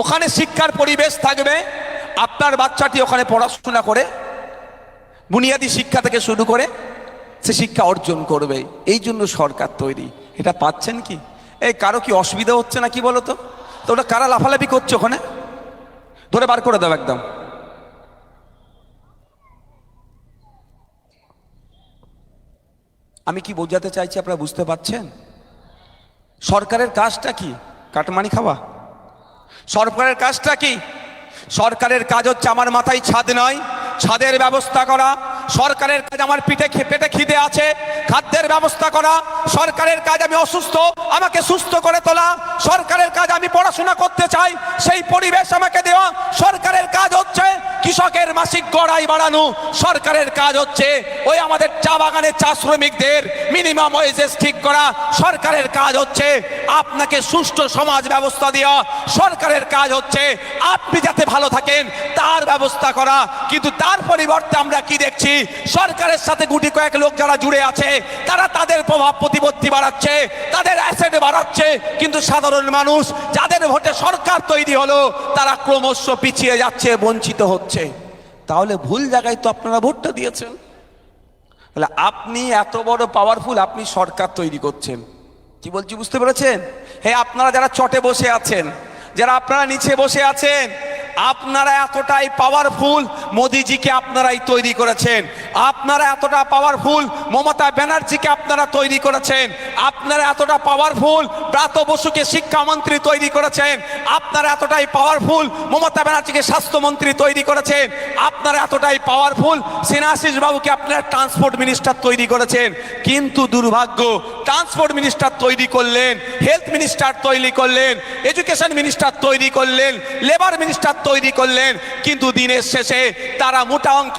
ওখানে শিক্ষার পরিবেশ থাকবে, আপনার বাচ্চাটি ওখানে পড়াশোনা করে বুনিয়াদী শিক্ষা থেকে শুরু করে সে শিক্ষা অর্জন করবে, এই জন্য সরকার তৈরি। এটা পাচ্ছেন কি? এই কারো কি অসুবিধা হচ্ছে না কি বলো তো? তো ওটা কারা লাফালাফি করছে ওখানে? ধরে বার করে দাও একদম। আমি কি বোঝাতে চাইছি আপনারা বুঝতে পারছেন? সরকারের কাজটা কি? কাটমানি খাওয়া? সরকারের কাজটা কি? সরকারের কাজ হচ্ছে আমার মাথায় ছাদ নয়, ছাদের ব্যবস্থা করা। সরকারের কাজ আমার পেটে খিদে আছে, খাদ্যের ব্যবস্থা করা। সরকারের কাজ আমি অসুস্থ, আমাকে সুস্থ করে তোলা। সরকারের কাজ আমি পড়াশোনা করতে চাই, সেই পরিবেশ আমাকে দেওয়া। সরকারের কাজ হচ্ছে কৃষকের মাসিক গড়াই বাড়ানো। সরকারের কাজ হচ্ছে ওই আমাদের চা বাগানের চা শ্রমিকদের মিনিমাম ওয়েজেস ঠিক করা। সরকারের কাজ হচ্ছে আপনাকে সুষ্ঠু সমাজ ব্যবস্থা দেওয়া। সরকারের কাজ হচ্ছে আপনি যাতে ভালো থাকেন তার ব্যবস্থা করা। কিন্তু তার পরিবর্তে আমরা কি দেখছি? সরকারের সাথে গুটি কয়েক লোক যারা জুড়ে আছে তারা তাদের প্রভাব প্রতিপত্তি বাড়াচ্ছে, তাদের অ্যাসেট বাড়াচ্ছে, কিন্তু সাধারণ মানুষ যাদের ভোটে সরকার তৈরি হলো তারা ক্রমশ পিছিয়ে যাচ্ছে, বঞ্চিত হচ্ছে। তাহলে ভুল জায়গায় তো আপনারা ভোটটা দিয়েছেন। তাহলে আপনি এত বড় পাওয়ারফুল, আপনি সরকার তৈরি করছেন। কি বলছি বুঝতে পেরেছেন? হ্যাঁ, আপনারা যারা চটে বসে আছেন, যারা আপনারা নিচে বসে আছেন, আপনারা এতটাই পাওয়ারফুল, মোদিজিকে আপনারাই তৈরি করেছেন। আপনারা এতটা পাওয়ারফুল, মমতা ব্যানার্জিকে আপনারা তৈরি করেছেন। আপনারা এতটা পাওয়ারফুল, ব্রাত্য বসুকে শিক্ষামন্ত্রী তৈরি করেছেন। আপনারা এতটাই পাওয়ারফুল, মমতা ব্যানার্জিকে স্বাস্থ্যমন্ত্রী তৈরি করেছেন। আপনারা এতটাই পাওয়ারফুল, স্নেহাশিস বাবুকে আপনারা ট্রান্সপোর্ট মিনিস্টার তৈরি করেছেন। কিন্তু দুর্ভাগ্য, ট্রান্সপোর্ট মিনিস্টার তৈরি করলেন, হেলথ মিনিস্টার তৈরি করলেন, এডুকেশন মিনিস্টার তৈরি করলেন, লেবার মিনিস্টার তৈরি করলেন, কিন্তু দিনের শেষে তারা মোটা অঙ্ক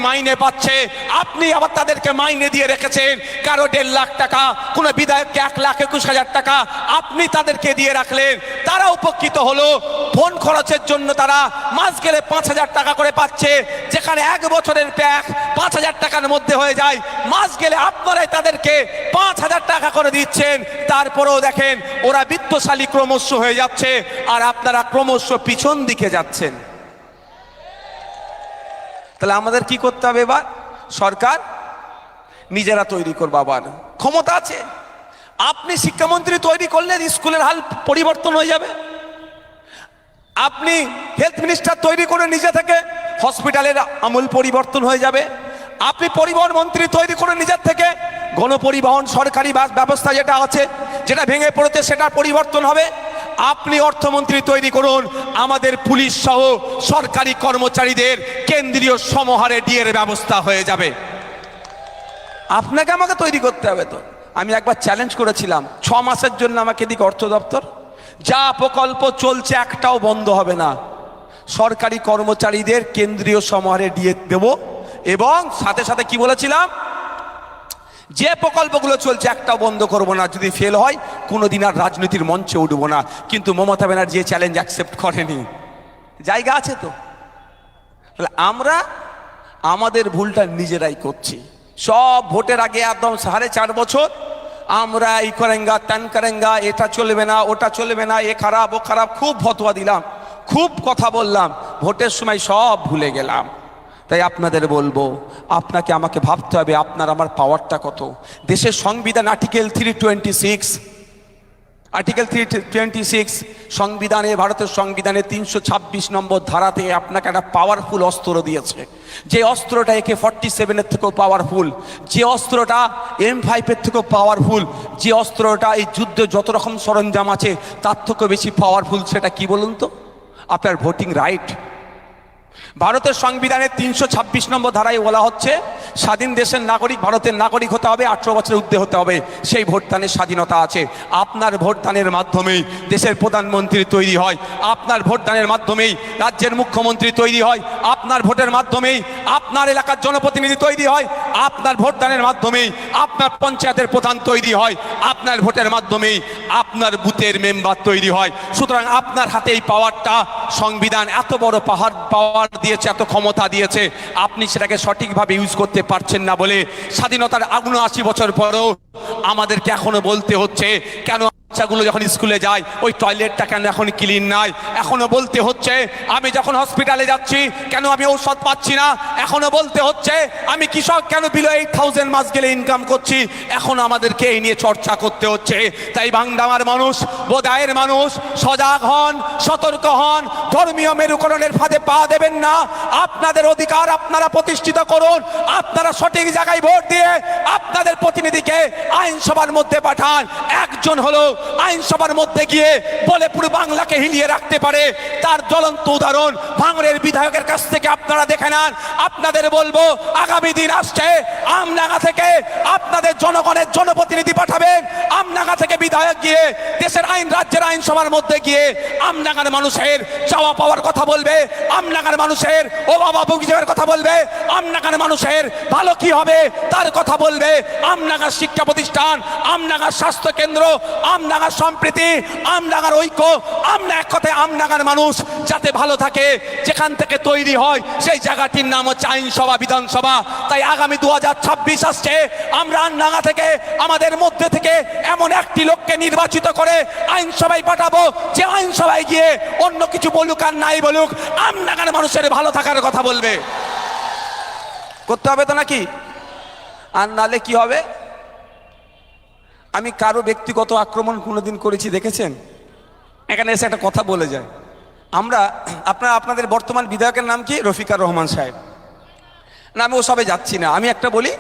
মাইনে পাচ্ছে, আপনি আবার তাদেরকে মাইনে দিয়ে রেখেছেন। কারো 1.5 লাখ টাকা, কোনো বিধায়ককে 1,21,000 টাকা আপনি তাদেরকে দিয়ে রাখলেন। তারা উপকৃত হলো, ফোন খরচের জন্য তারা মাস গেলে 5,000 টাকা করে পাচ্ছে, যেখানে 1 বছরের প্যাক 5,000 টাকার মধ্যে হয়ে যায়। মাস গেলে আপনারাই তাদেরকে 5,000 টাকা করে দিচ্ছেন। তারপরেও দেখেন ওরা বিত্তশালী ক্রমশ হয়ে যাচ্ছে, আর আপনারা ক্রমশ পিছন দিকে যাচ্ছেন। তাহলে আমাদের কি করতে হবে? এবার সরকার নিজেরা তৈরি করবে। আবার ক্ষমতা আছে, আপনি শিক্ষামন্ত্রী তৈরি করলে স্কুলের হাল পরিবর্তন হয়ে যাবে। আপনি হেলথ মিনিস্টার তৈরি করে নিজে থেকে হসপিটালের আমূল পরিবর্তন হয়ে যাবে। আপনি পরিবহন মন্ত্রী তৈরি করে নিজের থেকে গণপরিবহন সরকারি বাস ব্যবস্থা যেটা আছে, যেটা ভেঙে পড়েছে, সেটা পরিবর্তন হবে। আপনি অর্থমন্ত্রী তৈরি করুন, আমাদের পুলিশ সহ সরকারি কর্মচারীদের কেন্দ্রীয় সমহারে ডিএর ব্যবস্থা হয়ে যাবে। আপনাকে আমাকে তৈরি করতে হবে। তো আমি একবার চ্যালেঞ্জ করেছিলাম, 6 মাসের জন্য আমাকে দিকে অর্থ দপ্তর, যা প্রকল্প চলছে একটাও বন্ধ হবে না। সরকারি কর্মচারীদের কেন্দ্রীয় সমহারে ডিএ দেব, এবং সাথে সাথে কি বলেছিলাম, যে প্রকল্পগুলো চলছে একটাও বন্ধ করব না। যদি ফেল হয় কোনোদিন আর রাজনীতির মঞ্চে উঠব না। কিন্তু মমতা ব্যানার্জি চ্যালেঞ্জ অ্যাকসেপ্ট করেনি। জায়গা আছে তো। তাহলে আমরা আমাদের ভুলটা নিজেরাই করছি। সব ভোটের আগে একদম 4.5 বছর আমরা এই করেঙ্গা ত্যান করেঙ্গা, এটা চলবে না, ওটা চলবে না, এ খারাপ ও খারাপ, খুব ফতোয়া দিলাম, খুব কথা বললাম, ভোটের সময় সব ভুলে গেলাম। তাই আপনাদের বলবো, আপনাকে আমাকে ভাবতে হবে আপনার আমার পাওয়ারটা কত। দেশের সংবিধান আর্টিকেল 326 সংবিধানে, ভারতের সংবিধানে 326 নম্বর ধারাতে আপনাকে একটা পাওয়ারফুল অস্ত্র দিয়েছে। যে অস্ত্রটা AK-47 থেকেও পাওয়ারফুল, যে অস্ত্রটা M5 থেকেও পাওয়ারফুল, যে অস্ত্রটা এই যুদ্ধে যত রকম সরঞ্জাম আছে তার থেকেও বেশি পাওয়ারফুল, সেটা কি বলুন তো? আপনার ভোটিং রাইট। ভারতের সংবিধানের 326 নম্বর ধারায় বলা হচ্ছে, স্বাধীন দেশের নাগরিক, ভারতের নাগরিক হতে হবে, 18 বছরের ঊর্ধ্বে হতে হবে। সেই ভোটদানের স্বাধীনতা আছে। আপনার ভোটদানের মাধ্যমেই দেশের প্রধানমন্ত্রী তৈরি হয়, আপনার ভোটদানের মাধ্যমেই রাজ্যের মুখ্যমন্ত্রী তৈরি হয়, আপনার ভোটের মাধ্যমেই আপনার এলাকার জনপ্রতিনিধি তৈরি হয়, আপনার ভোটদানের মাধ্যমেই আপনার পঞ্চায়েতের প্রধান তৈরি হয়, আপনার ভোটের মাধ্যমেই আপনার বুথের মেম্বার তৈরি হয়। সুতরাং আপনার হাতে এই পাওয়ারটা, সংবিধান এত বড় পাওয়ার দিয়েছে, এত ক্ষমতা দিয়েছে, আপনি সেটাকে সঠিকভাবে ইউজ করতে পারছেন না বলে স্বাধীনতার 79 বছর পরেও আমাদেরকে এখনো বলতে হচ্ছে, কেন বাচ্চাগুলো যখন স্কুলে যায় ওই টয়লেটটা কেন এখন ক্লিন নাই। এখনো বলতে হচ্ছে, আমি যখন হসপিটালে যাচ্ছি কেন আমি ঔষধ পাচ্ছি না। এখনো বলতে হচ্ছে, আমি কৃষক কেন বিলো 8,000 মাস গেলে ইনকাম করছি। এখন আমাদেরকে এই নিয়ে চর্চা করতে হচ্ছে। তাই বাংলার মানুষ, বোদায়ের মানুষ, সজাগ হন, সতর্ক হন, ধর্মীয় মেরুকরণের ফাঁদে পা দেবেন না। আপনাদের অধিকার আপনারা প্রতিষ্ঠিত করুন। আপনারা সঠিক জায়গায় ভোট দিয়ে আপনাদের প্রতিনিধিকে আইনসভার মধ্যে পাঠান। একজন হলো আইনসভার মধ্যে গিয়ে বলে পুরো বাংলাকে হিলিয়ে রাখতে পারে, তার জ্বলন্ত উদাহরণ ভাঙড়ের বিধায়কের কাছ থেকে আপনারা দেখে নেন। আপনাদের বলবো, আগামী দিন আসছে, আমনাগা থেকে আপনাদের জনগণের জনপ্রতিনিধি পাঠাবেন। আমনাগা থেকে বিধায়ক গিয়ে দেশের আইন, রাজ্যের আইনসভার মধ্যে গিয়ে আমনাগার মানুষের চাওয়া পাওয়ার কথা বলবে, আমনাগার মানুষের অভাব অভিযোগের কথা বলবে, আমনাগার মানুষের ভালো কি হবে তার কথা বলবে। আমনাগার শিক্ষা প্রতিষ্ঠান, আমনাগার স্বাস্থ্য কেন্দ্র, আমনাগার সম্প্রীতি, আমনাগার ঐক্য, এক কথায় আমনাগার মানুষ যাতে ভালো থাকে, যেখান থেকে তৈরি হয় সেই জায়গাটির নাম হচ্ছে আইনসভা, বিধানসভা। তাই আগামী 2026 আসছে, আমরা আমনাগা থেকে, আমাদের মধ্যে থেকে এমন একটি লোককে নির্বাচিত করে আইনসভায় পাঠাবো, যে আইনসভায় গিয়ে অন্য কিছু বলুক আর নাই বলুক, আমনাগার মানুষের ভালো থাকার কথা বলবে। করতে হবে তো নাকি? আর নালে কি হবে? আমি কারো ব্যক্তিগত আক্রমণ কোনোদিন করেছি দেখেছেন? এখানে এসে একটা কথা বলে যায়। আমরা আপনাদের বর্তমান বিধায়কের নাম কি? রফিকার রহমান সাহেব। না, আমি ওসবে যাচ্ছি না। আমি একটা বলি,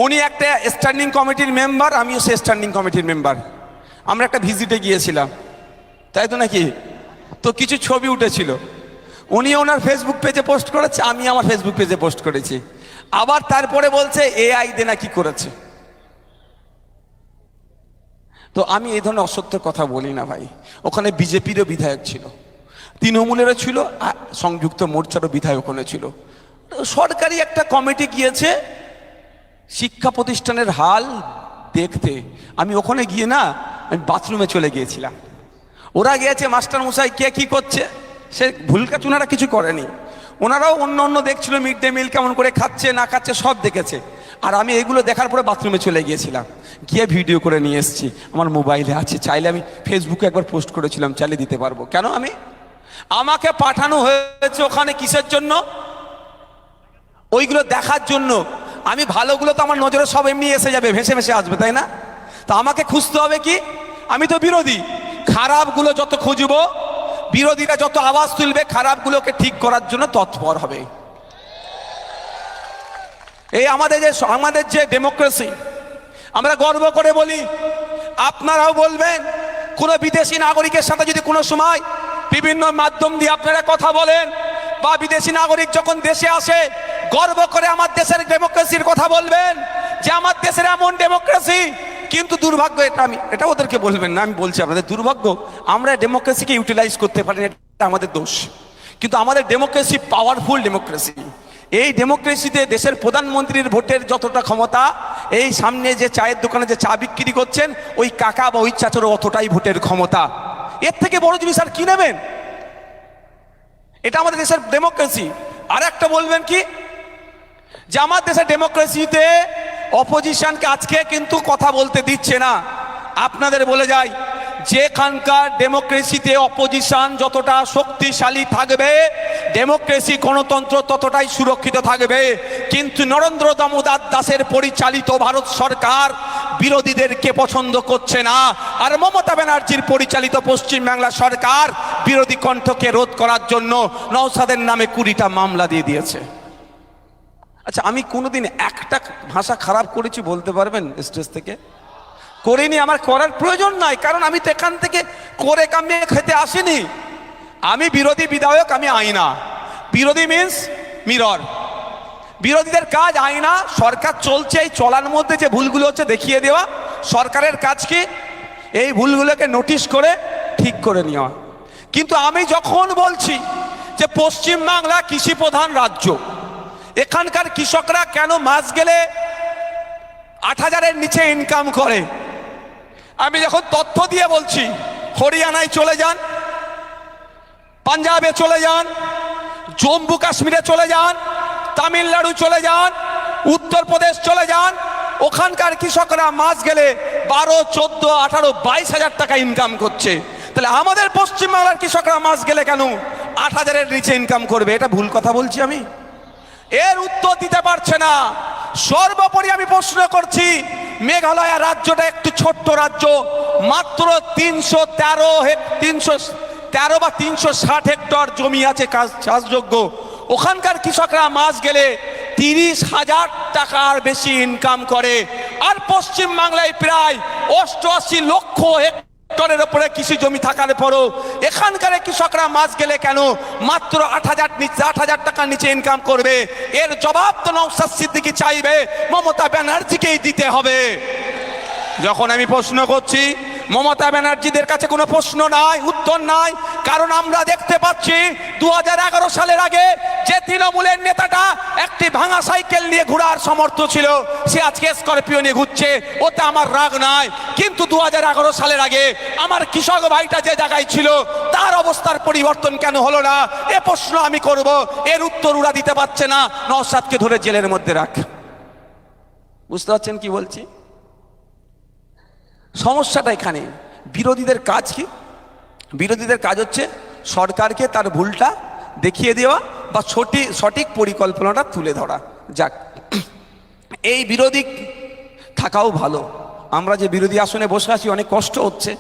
উনি একটা স্ট্যান্ডিং কমিটির মেম্বার, আমিও সে স্ট্যান্ডিং কমিটির মেম্বার। আমরা একটা ভিজিটে গিয়েছিলাম, তাই তো নাকি? তো কিছু ছবি উঠেছিল, উনি ওনার ফেসবুক পেজে পোস্ট করেছে, আমি আমার ফেসবুক পেজে পোস্ট করেছি। আবার তারপরে বলছে AI দিয়ে নাকি করেছে। তো আমি এই ধরনের অসত্য কথা বলি না ভাই। ওখানে বিজেপিরও বিধায়ক ছিল, তৃণমূলেরও ছিল, সংযুক্ত মোর্চারও বিধায়ক ওখানে ছিল। সরকারি একটা কমিটি গিয়েছে শিক্ষা প্রতিষ্ঠানের হাল দেখতে। আমি ওখানে গিয়ে না, আমি বাথরুমে চলে গিয়েছিলাম। ওরা গিয়েছে মাস্টার মশাই কে কি করছে, সে ভুল কাজ ওনারা কিছু করেনি। ওনারাও অন্য দেখছিল, মিড ডে মিল কেমন করে খাচ্ছে না খাচ্ছে সব দেখেছে। আর আমি এগুলো দেখার পরে বাথরুমে চলে গিয়েছিলাম, গিয়ে ভিডিও করে নিয়ে এসেছি, আমার মোবাইলে আছে, চাইলে আমি ফেসবুকে একবার পোস্ট করেছিলাম, চাইলে দিতে পারবো। কেন আমাকে পাঠানো হয়েছে ওখানে কিসের জন্য? ওইগুলো দেখার জন্য। আমি ভালোগুলো তো আমার নজরে সব এমনি এসে যাবে, ভেসে ভেসে আসবে, তাই না? তা আমাকে খুঁজতে হবে কি? আমি তো বিরোধী, খারাপগুলো যত খুঁজবো, বিরোধীরা যত আওয়াজ তুলবে, খারাপগুলোকে ঠিক করার জন্য তৎপর হবে। এই আমাদের যে ডেমোক্রেসি, আমরা গর্ব করে বলি, আপনারাও বলবেন। কোনো বিদেশি নাগরিকের সাথে যদি কোনো সময় বিভিন্ন মাধ্যম দিয়ে আপনারা কথা বলেন, বা বিদেশি নাগরিক যখন দেশে আসে গর্ব করে আমার দেশের ডেমোক্রেসির কথা বলবেন, যে আমার দেশের এমন ডেমোক্রেসি। কিন্তু দুর্ভাগ্য, এটা ওদেরকে বলবেন না, আমি বলছি আপনাদের দুর্ভাগ্য, আমরা ডেমোক্রেসিকে ইউটিলাইজ করতে পারি না, এটা আমাদের দোষ। কিন্তু আমাদের ডেমোক্রেসি পাওয়ারফুল ডেমোক্রেসি। এই ডেমোক্রেসিতে দেশের প্রধানমন্ত্রীর ভোটের যতটা ক্ষমতা, এই সামনে যে চায়ের দোকানে যে চা বিক্রি করছেন ওই কাকা বা ওই চাচারও অতটাই ভোটের ক্ষমতা। এর থেকে বড় জিনিস আর কি নেবেন? এটা আমাদের দেশের ডেমোক্রেসি। আর একটা বলবেন কি, যে আমার দেশের ডেমোক্রেসিতে অপোজিশনকে আজকে কিন্তু কথা বলতে দিচ্ছে না। আপনাদের বলে যাই, যেখানকার ডেমোক্রেসিতে অপোজিশন যতটা শক্তিশালী থাকবে, ডেমোক্রেসি গণতন্ত্র ততটাই সুরক্ষিত থাকবে। কিন্তু নরেন্দ্র দামোদর দাসের পরিচালিত ভারত সরকার বিরোধীদেরকে পছন্দ করছে না। আর মমতা ব্যানার্জির পরিচালিত পশ্চিমবাংলা সরকার বিরোধী কণ্ঠকে রোধ করার জন্য নওশাদের নামে 20টা মামলা দিয়ে দিয়েছে। আচ্ছা, আমি কোনোদিন একটা ভাষা খারাপ করেছি বলতে পারবেন স্টেজ থেকে? করিনি, আমার করার প্রয়োজন নাই, কারণ আমি তো এখান থেকে করে কামিয়ে খেতে আসিনি। আমি বিরোধী বিধায়ক, আমি আইনা। বিরোধী মিন্স মিরর। বিরোধীদের কাজ আইনা, সরকার চলছে, এই চলার মধ্যে যে ভুলগুলো হচ্ছে দেখিয়ে দেওয়া। সরকারের কাজ কি? এই ভুলগুলোকে নোটিশ করে ঠিক করে নেওয়া। কিন্তু আমি যখন বলছি যে পশ্চিমবাংলা কৃষি প্রধান রাজ্য, এখানকার কৃষকরা কেন মাস গেলে 8,000-এর নিচে ইনকাম করে, আমি যখন তথ্য দিয়ে বলছি, হরিয়ানায় চলে যান, পাঞ্জাবে চলে যান, জম্মু কাশ্মীরে চলে যান, তামিলনাড়ু চলে যান, উত্তরপ্রদেশ চলে যান, ওখানকার কৃষকরা মাস গেলে 12, 14, 18, 22,000 টাকা ইনকাম করছে। তাহলে আমাদের পশ্চিমবাংলার কৃষকরা মাস গেলে কেন 8,000-এর নিচে ইনকাম করবে? এটা ভুল কথা বলছি আমি? এর উত্তর দিতে পারছে না। সর্বোপরি আমি প্রশ্ন করছি, মেঘালয় রাজ্যটা একটু ছোট্ট রাজ্য, মাত্র 313 বা 360 হেক্টর জমি আছে চাষযোগ্য। ওখানকার কৃষকরা মাস গেলে 30,000 টাকার বেশি ইনকাম করে। আর পশ্চিমবাংলায় প্রায় 88 লক্ষ হেক্টরের উপরে কৃষি জমি থাকার পরও এখানকার কৃষকরা মাস গেলে কেন মাত্র 8,000 টাকার নিচে ইনকাম করবে? এর জবাব তো নওশাদ সিদ্দিকী চাইবে, মমতা ব্যানার্জিকেই দিতে হবে। যখন আমি প্রশ্ন করছি, মমতা ব্যানার্জিদের কাছে কোনো প্রশ্ন নাই, উত্তর নাই। কারণ আমরা দেখতে পাচ্ছি 2011 সালের আগে যে তৃণমূলের নেতাটা একটি ভাঙা সাইকেল নিয়ে ঘোরার সমর্থ ছিল, সে আজকে স্করপিও নিয়ে ঘুরছে, ওতে আমার রাগ নাই। কিন্তু 2011 সালের আগে আমার কৃষক ভাইটা যে জায়গায় ছিল, তার অবস্থার পরিবর্তন কেন হলো না? এ প্রশ্ন আমি করব। এর উত্তর ওরা দিতে পারছে না। নওশাদকে ধরে জেলের মধ্যে রাখ। বুঝতে পারছেন কি বলছি? সমস্যাটা এখানে। বিরোধীদের কাজ কি? বিরোধীদের কাজ হচ্ছে সরকারকে তার ভুলটা দেখিয়ে দেওয়া বা সঠিক পরিকল্পনাটা তুলে ধরা। যাক, এই বিরোধী থাকাও ভালো। আমরা যে বিরোধী আসনে বসে আছি, অনেক কষ্ট হচ্ছে,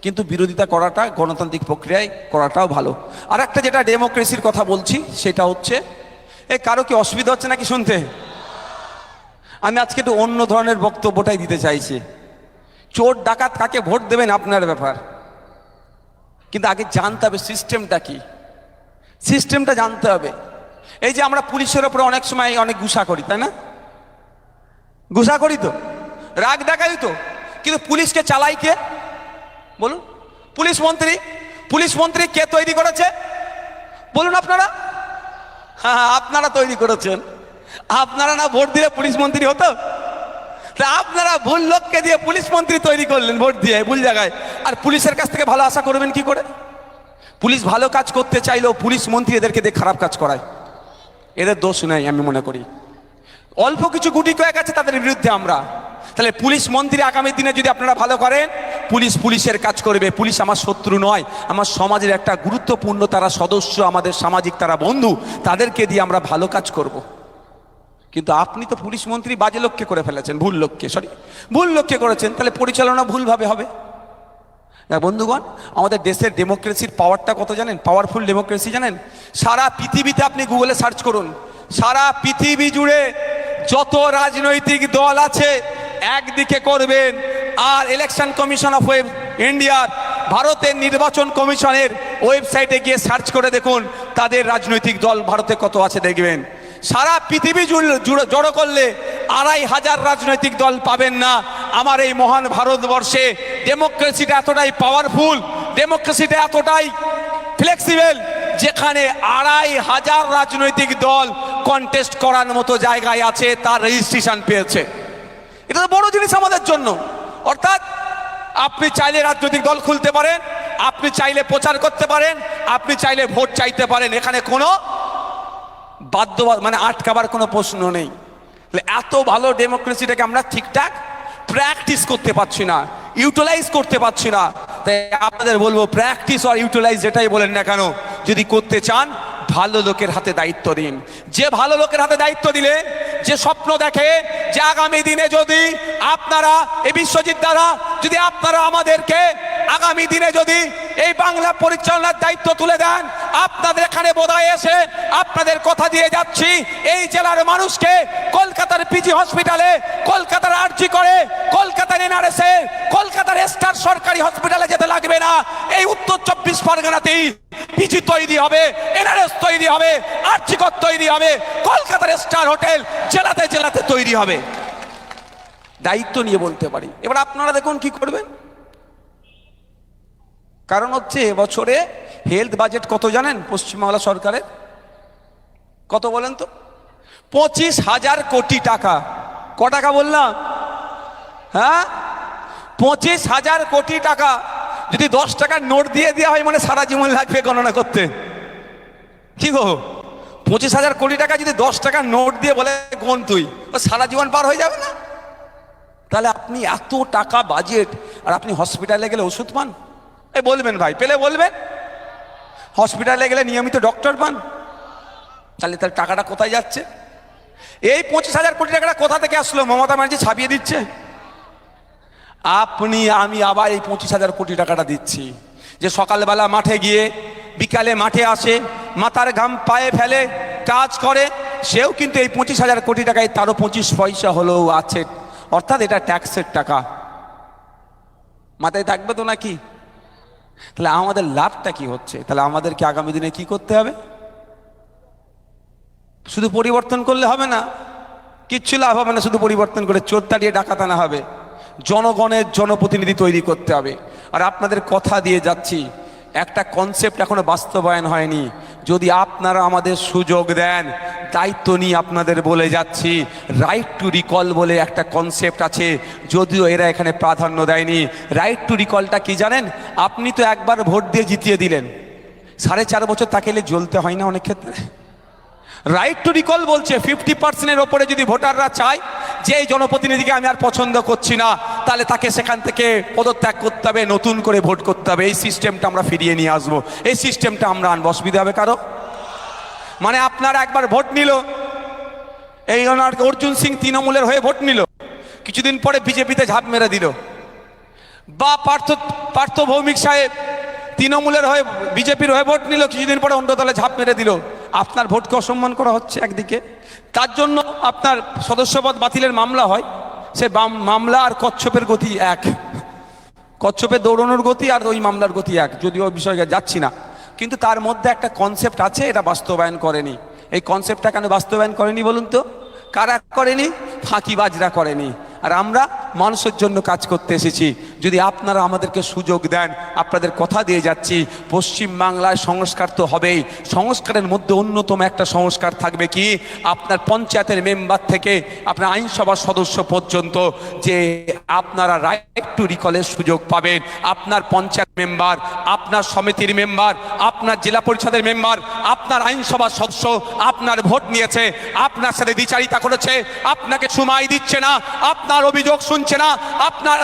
কিন্তু বিরোধিতা করাটা গণতান্ত্রিক প্রক্রিয়ায় করাটাও ভালো। আর একটা যেটা ডেমোক্রেসির কথা বলছি, সেটা হচ্ছে, কারো কি অসুবিধা হচ্ছে নাকি শুনতে? আমি আজকে একটু অন্য ধরনের বক্তব্যটাই দিতে চাইছি। চোর ডাকাত কাকে ভোট দেবেন আপনার ব্যাপার, কিন্তু আগে জানতে হবে সিস্টেমটা কি। সিস্টেমটা জানতে হবে। এই যে আমরা পুলিশের ওপরে অনেক সময় অনেক গুসা করি, তাই না? গুসা করি তো, রাগ দেখাই তো, কিন্তু পুলিশকে চালাই কে বলুন? পুলিশ মন্ত্রী। পুলিশ মন্ত্রী কে তৈরি করেছে বলুন আপনারা? হ্যাঁ, আপনারা তৈরি করেছেন। আপনারা না ভোট দিলে পুলিশ মন্ত্রী হতো, তা আপনারা ভুল লোককে দিয়ে পুলিশ মন্ত্রী তৈরি করলেন ভোট দিয়ে ভুল জায়গায়। আর পুলিশের কাছ থেকে ভালো আশা করবেন কি করে? পুলিশ ভালো কাজ করতে চাইলেও পুলিশ মন্ত্রী এদেরকে দিয়ে খারাপ কাজ করায়। এদের দোষ নেই আমি মনে করি, অল্প কিছু গুটি কয়েক আছে তাদের বিরুদ্ধে আমরা। তাহলে পুলিশ মন্ত্রী আগামী দিনে যদি আপনারা ভালো করেন, পুলিশ পুলিশের কাজ করবে। পুলিশ আমার শত্রু নয়, আমার সমাজের একটা গুরুত্বপূর্ণ তারা সদস্য, আমাদের সামাজিক তারা বন্ধু, তাদেরকে দিয়ে আমরা ভালো কাজ করব। কিন্তু আপনি তো পুলিশ মন্ত্রী বাজে লোককে করে ফেলেছেন, ভুল লোককে করেছেন, তাহলে পরিচালনা ভুলভাবে হবে। বন্ধুগণ, আমাদের দেশের ডেমোক্রেসির পাওয়ারটা কত জানেন? পাওয়ারফুল ডেমোক্রেসি জানেন? সারা পৃথিবীতে আপনি গুগলে সার্চ করুন, সারা পৃথিবী জুড়ে যত রাজনৈতিক দল আছে একদিকে করবেন, আর ইলেকশন কমিশন অফ ইন্ডিয়ার, ভারতের নির্বাচন কমিশনের ওয়েবসাইটে গিয়ে সার্চ করে দেখুন তাদের রাজনৈতিক দল ভারতে কত আছে দেখবেন। সারা পৃথিবী জড়ো করলে ২৫০০ রাজনৈতিক দল পাবেন না। আমার এই মহান ভারতবর্ষে ডেমোক্রেসিটা এতটাই পাওয়ারফুল, ডেমোক্রেসিটা এতটাই ফ্লেক্সিবল, যেখানে ২৫০০ রাজনৈতিক দল কন্টেস্ট করার মতো জায়গায় আছে, তার রেজিস্ট্রেশন পেয়েছে। এটা তো বড় জিনিস আমাদের জন্য। অর্থাৎ আপনি চাইলে রাজনৈতিক দল খুলতে পারেন, আপনি চাইলে প্রচার করতে পারেন, আপনি চাইলে ভোট চাইতে পারেন, এখানে কোনো বাধ্য মানে আটকাবার কোনো প্রশ্ন নেই। এত ভালো ডেমোক্রেসিটাকে আমরা ঠিকঠাক প্র্যাকটিস করতে পারছি না, ইউটিলাইজ করতে পারছি না। তাই আপনাদের বলবো, প্র্যাকটিস আর ইউটিলাইজ যেটাই বলেন না কেন, যদি করতে চান ভালো লোকের হাতে দায়িত্ব দিন। যে ভালো লোকের হাতে দায়িত্ব দিলে, যে স্বপ্ন দেখে যে আগামী দিনে যদি আপনারা এই বিশ্বজিৎ দ্বারা যদি আপনারা আমাদেরকে আগামী দিনে যদি এই বাংলা পরিচালনার দায়িত্ব তুলে দেন, আপনাদের এখানে বোধহয় এসে আপনাদের কথা দিয়ে যাচ্ছি, এই জেলার মানুষকে কলকাতার পিজি হসপিটালে, কলকাতার আরজি করে, কলকাতার এনআরএসে, কলকাতার স্টার সরকারি হসপিটালে যেতে লাগবে না। এই উত্তর ২৪ পরগনাতেই পিজি তৈরি হবে, এনআরএস তৈরি হবে, আরজিকর তৈরি হবে, কলকাতার স্টার হোটেল জেলাতে জেলাতে তৈরি হবে। দায়িত্ব নিয়ে বলতে পারি। এবার আপনারা দেখুন কি করবেন। কারণ হচ্ছে এবছরে হেলথ বাজেট কত জানেন? পশ্চিমবাংলা সরকারের কত বলেন তো? ২৫,০০০ কোটি টাকা। ক টাকা বললাম? হ্যাঁ, ২৫,০০০ কোটি টাকা। যদি ১০ টাকার নোট দিয়ে দেওয়া হয় মানে সারা জীবন লাগবে গণনা করতে। কি গো, ২৫,০০০ কোটি টাকা যদি ১০ টাকার নোট দিয়ে বলে কোন তুই, সারা জীবন পার হয়ে যাবে না? তাহলে আপনি এত টাকা বাজেট, আর আপনি হসপিটালে গেলে ওষুধ পান? এই বলবেন ভাই, পেলে বলবেন। হসপিটালে গেলে নিয়মিত ডক্টর পান? তাহলে তার টাকাটা কোথায় যাচ্ছে? এই ২৫,০০০ কোটি টাকাটা কোথা থেকে আসলো? মমতা ব্যানার্জি ছাপিয়ে দিচ্ছে। আপনি আমি আবার এই ২৫,০০০ কোটি টাকাটা দিচ্ছি, যে সকালবেলা মাঠে গিয়ে বিকালে মাঠে আসে, মাথার ঘাম পায়ে ফেলে কাজ করে, সেও কিন্তু এই ২৫,০০০ কোটি টাকায় তারও ২৫ পয়সা হলেও আছে। অর্থাৎ এটা ট্যাক্সের টাকা। মাথায় থাকবে তো নাকি? তাহলে আমাদের লাভটা কি হচ্ছে? তাহলে আমাদেরকে আগামী দিনে কি করতে হবে? শুধু পরিবর্তন করলে হবে না, কিচ্ছু লাভ হবে না শুধু পরিবর্তন করে। চোর তাড়িয়ে ডাকাত আনা হবে, জনগণের জনপ্রতিনিধি তৈরি করতে হবে। আর আপনাদের কথা দিয়ে যাচ্ছি, একটা কনসেপ্ট এখনো বাস্তবায়ন হয়নি। যদি আপনারা আমাদের সুযোগ দেন, দায়িত্ব নিয়ে আপনাদের বলে যাচ্ছি, রাইট টু রিকল বলে একটা কনসেপ্ট আছে, যদিও এরা এখানে প্রাধান্য দেয়নি। রাইট টু রিকলটা কি জানেন? আপনি তো একবার ভোট দিয়ে জিতিয়ে দিলেন, 4.5 বছর তাকে জ্বলতে হয় না অনেক ক্ষেত্রে? রাইট টু রিকল বলছে 50%-এর ওপরে যদি ভোটাররা চায় যে এই জনপ্রতিনিধিকে আমি আর পছন্দ করছি না, তাহলে তাকে সেখান থেকে পদত্যাগ করতে হবে, নতুন করে ভোট করতে হবে। এই সিস্টেমটা আমরা ফিরিয়ে নিয়ে আসবো, এই সিস্টেমটা আমরা আনবো। অসুবিধা হবে কারো? মানে আপনারা একবার ভোট নিল, এই অর্জুন সিং তৃণমূলের হয়ে ভোট নিল, কিছুদিন পরে বিজেপিতে ঝাঁপ মেরে দিল, বা পার্থ ভৌমিক সাহেব তৃণমূলের হয়ে বিজেপির হয়ে ভোট নিল, কিছুদিন পরে অন্য দলে ঝাঁপ মেরে দিল। আপনার ভোটকে অসম্মান করা হচ্ছে একদিকে, তার জন্য আপনার সদস্যপদ বাতিলের মামলা হয়। সে মামলা আর কচ্ছপের গতি এক, কচ্ছপের দৌড়ানোর গতি আর ওই মামলার গতি এক। যদিও বিষয়ে যাচ্ছি না, কিন্তু তার মধ্যে একটা কনসেপ্ট আছে, এটা বাস্তবায়ন করেনি। এই কনসেপ্টটা কেন বাস্তবায়ন করেনি বলুন তো? কারা করেনি? ফাঁকিবাজরা করেনি। আর আমরা মানুষের জন্য কাজ করতে এসেছি। যদি আপনারা আমাদেরকে সুযোগ দেন, আপনাদের কথা দিয়ে যাচ্ছি, পশ্চিমবাংলায় সংস্কার তো হবেই। সংস্কারের মধ্যে অন্যতম একটা সংস্কার থাকবে কি, আপনার পঞ্চায়েতের মেম্বার থেকে আপনার আইনসভার সদস্য পর্যন্ত যে আপনারা রাইট টু রিকলের সুযোগ পাবেন। আপনার পঞ্চায়েত মেম্বার, আপনার সমিতির মেম্বার, আপনার জেলা পরিষদের মেম্বার, আপনার আইনসভার সদস্য আপনার ভোট নিয়েছে, আপনার সাথে দ্বিচারিতা করেছে, আপনাকে সময় দিচ্ছে না, আপনার অভিযোগ শুনছে না, আপনার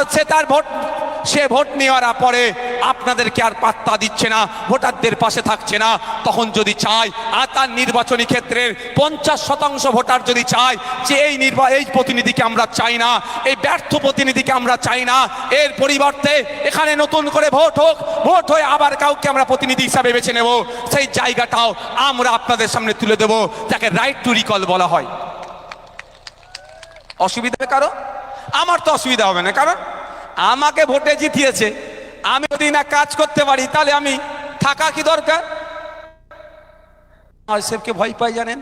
সে ভোট নেওয়ার পরে আপনাদেরকে আর পাত্তা দিচ্ছে না, ভোটারদের পাশে থাকছে না। তখন যদি চায় আর তার নির্বাচনী ক্ষেত্রের 50% ভোটার যদি চায় যে এই প্রতিনিধিকে আমরা চাই না, এই ব্যর্থ প্রতিনিধিকে আমরা চাই না, এর পরিবর্তে এখানে নতুন করে ভোট হয়ে আবার কাউকে আমরা প্রতিনিধি হিসাবে বেছে নেব, সেই জায়গাটাও আমরা আপনাদের সামনে তুলে দেব, যাকে রাইট টু রিকল বলা হয়। অসুবিধা কারো? আমার তো অসুবিধা হবে না, কারণ আমাকে ভোটে জিতিয়েছে। আমি যদি না কাজ করতে পারি তাহলে আমি থাকা কি দরকার? আইএসএফকে ভয় পাই জানেন,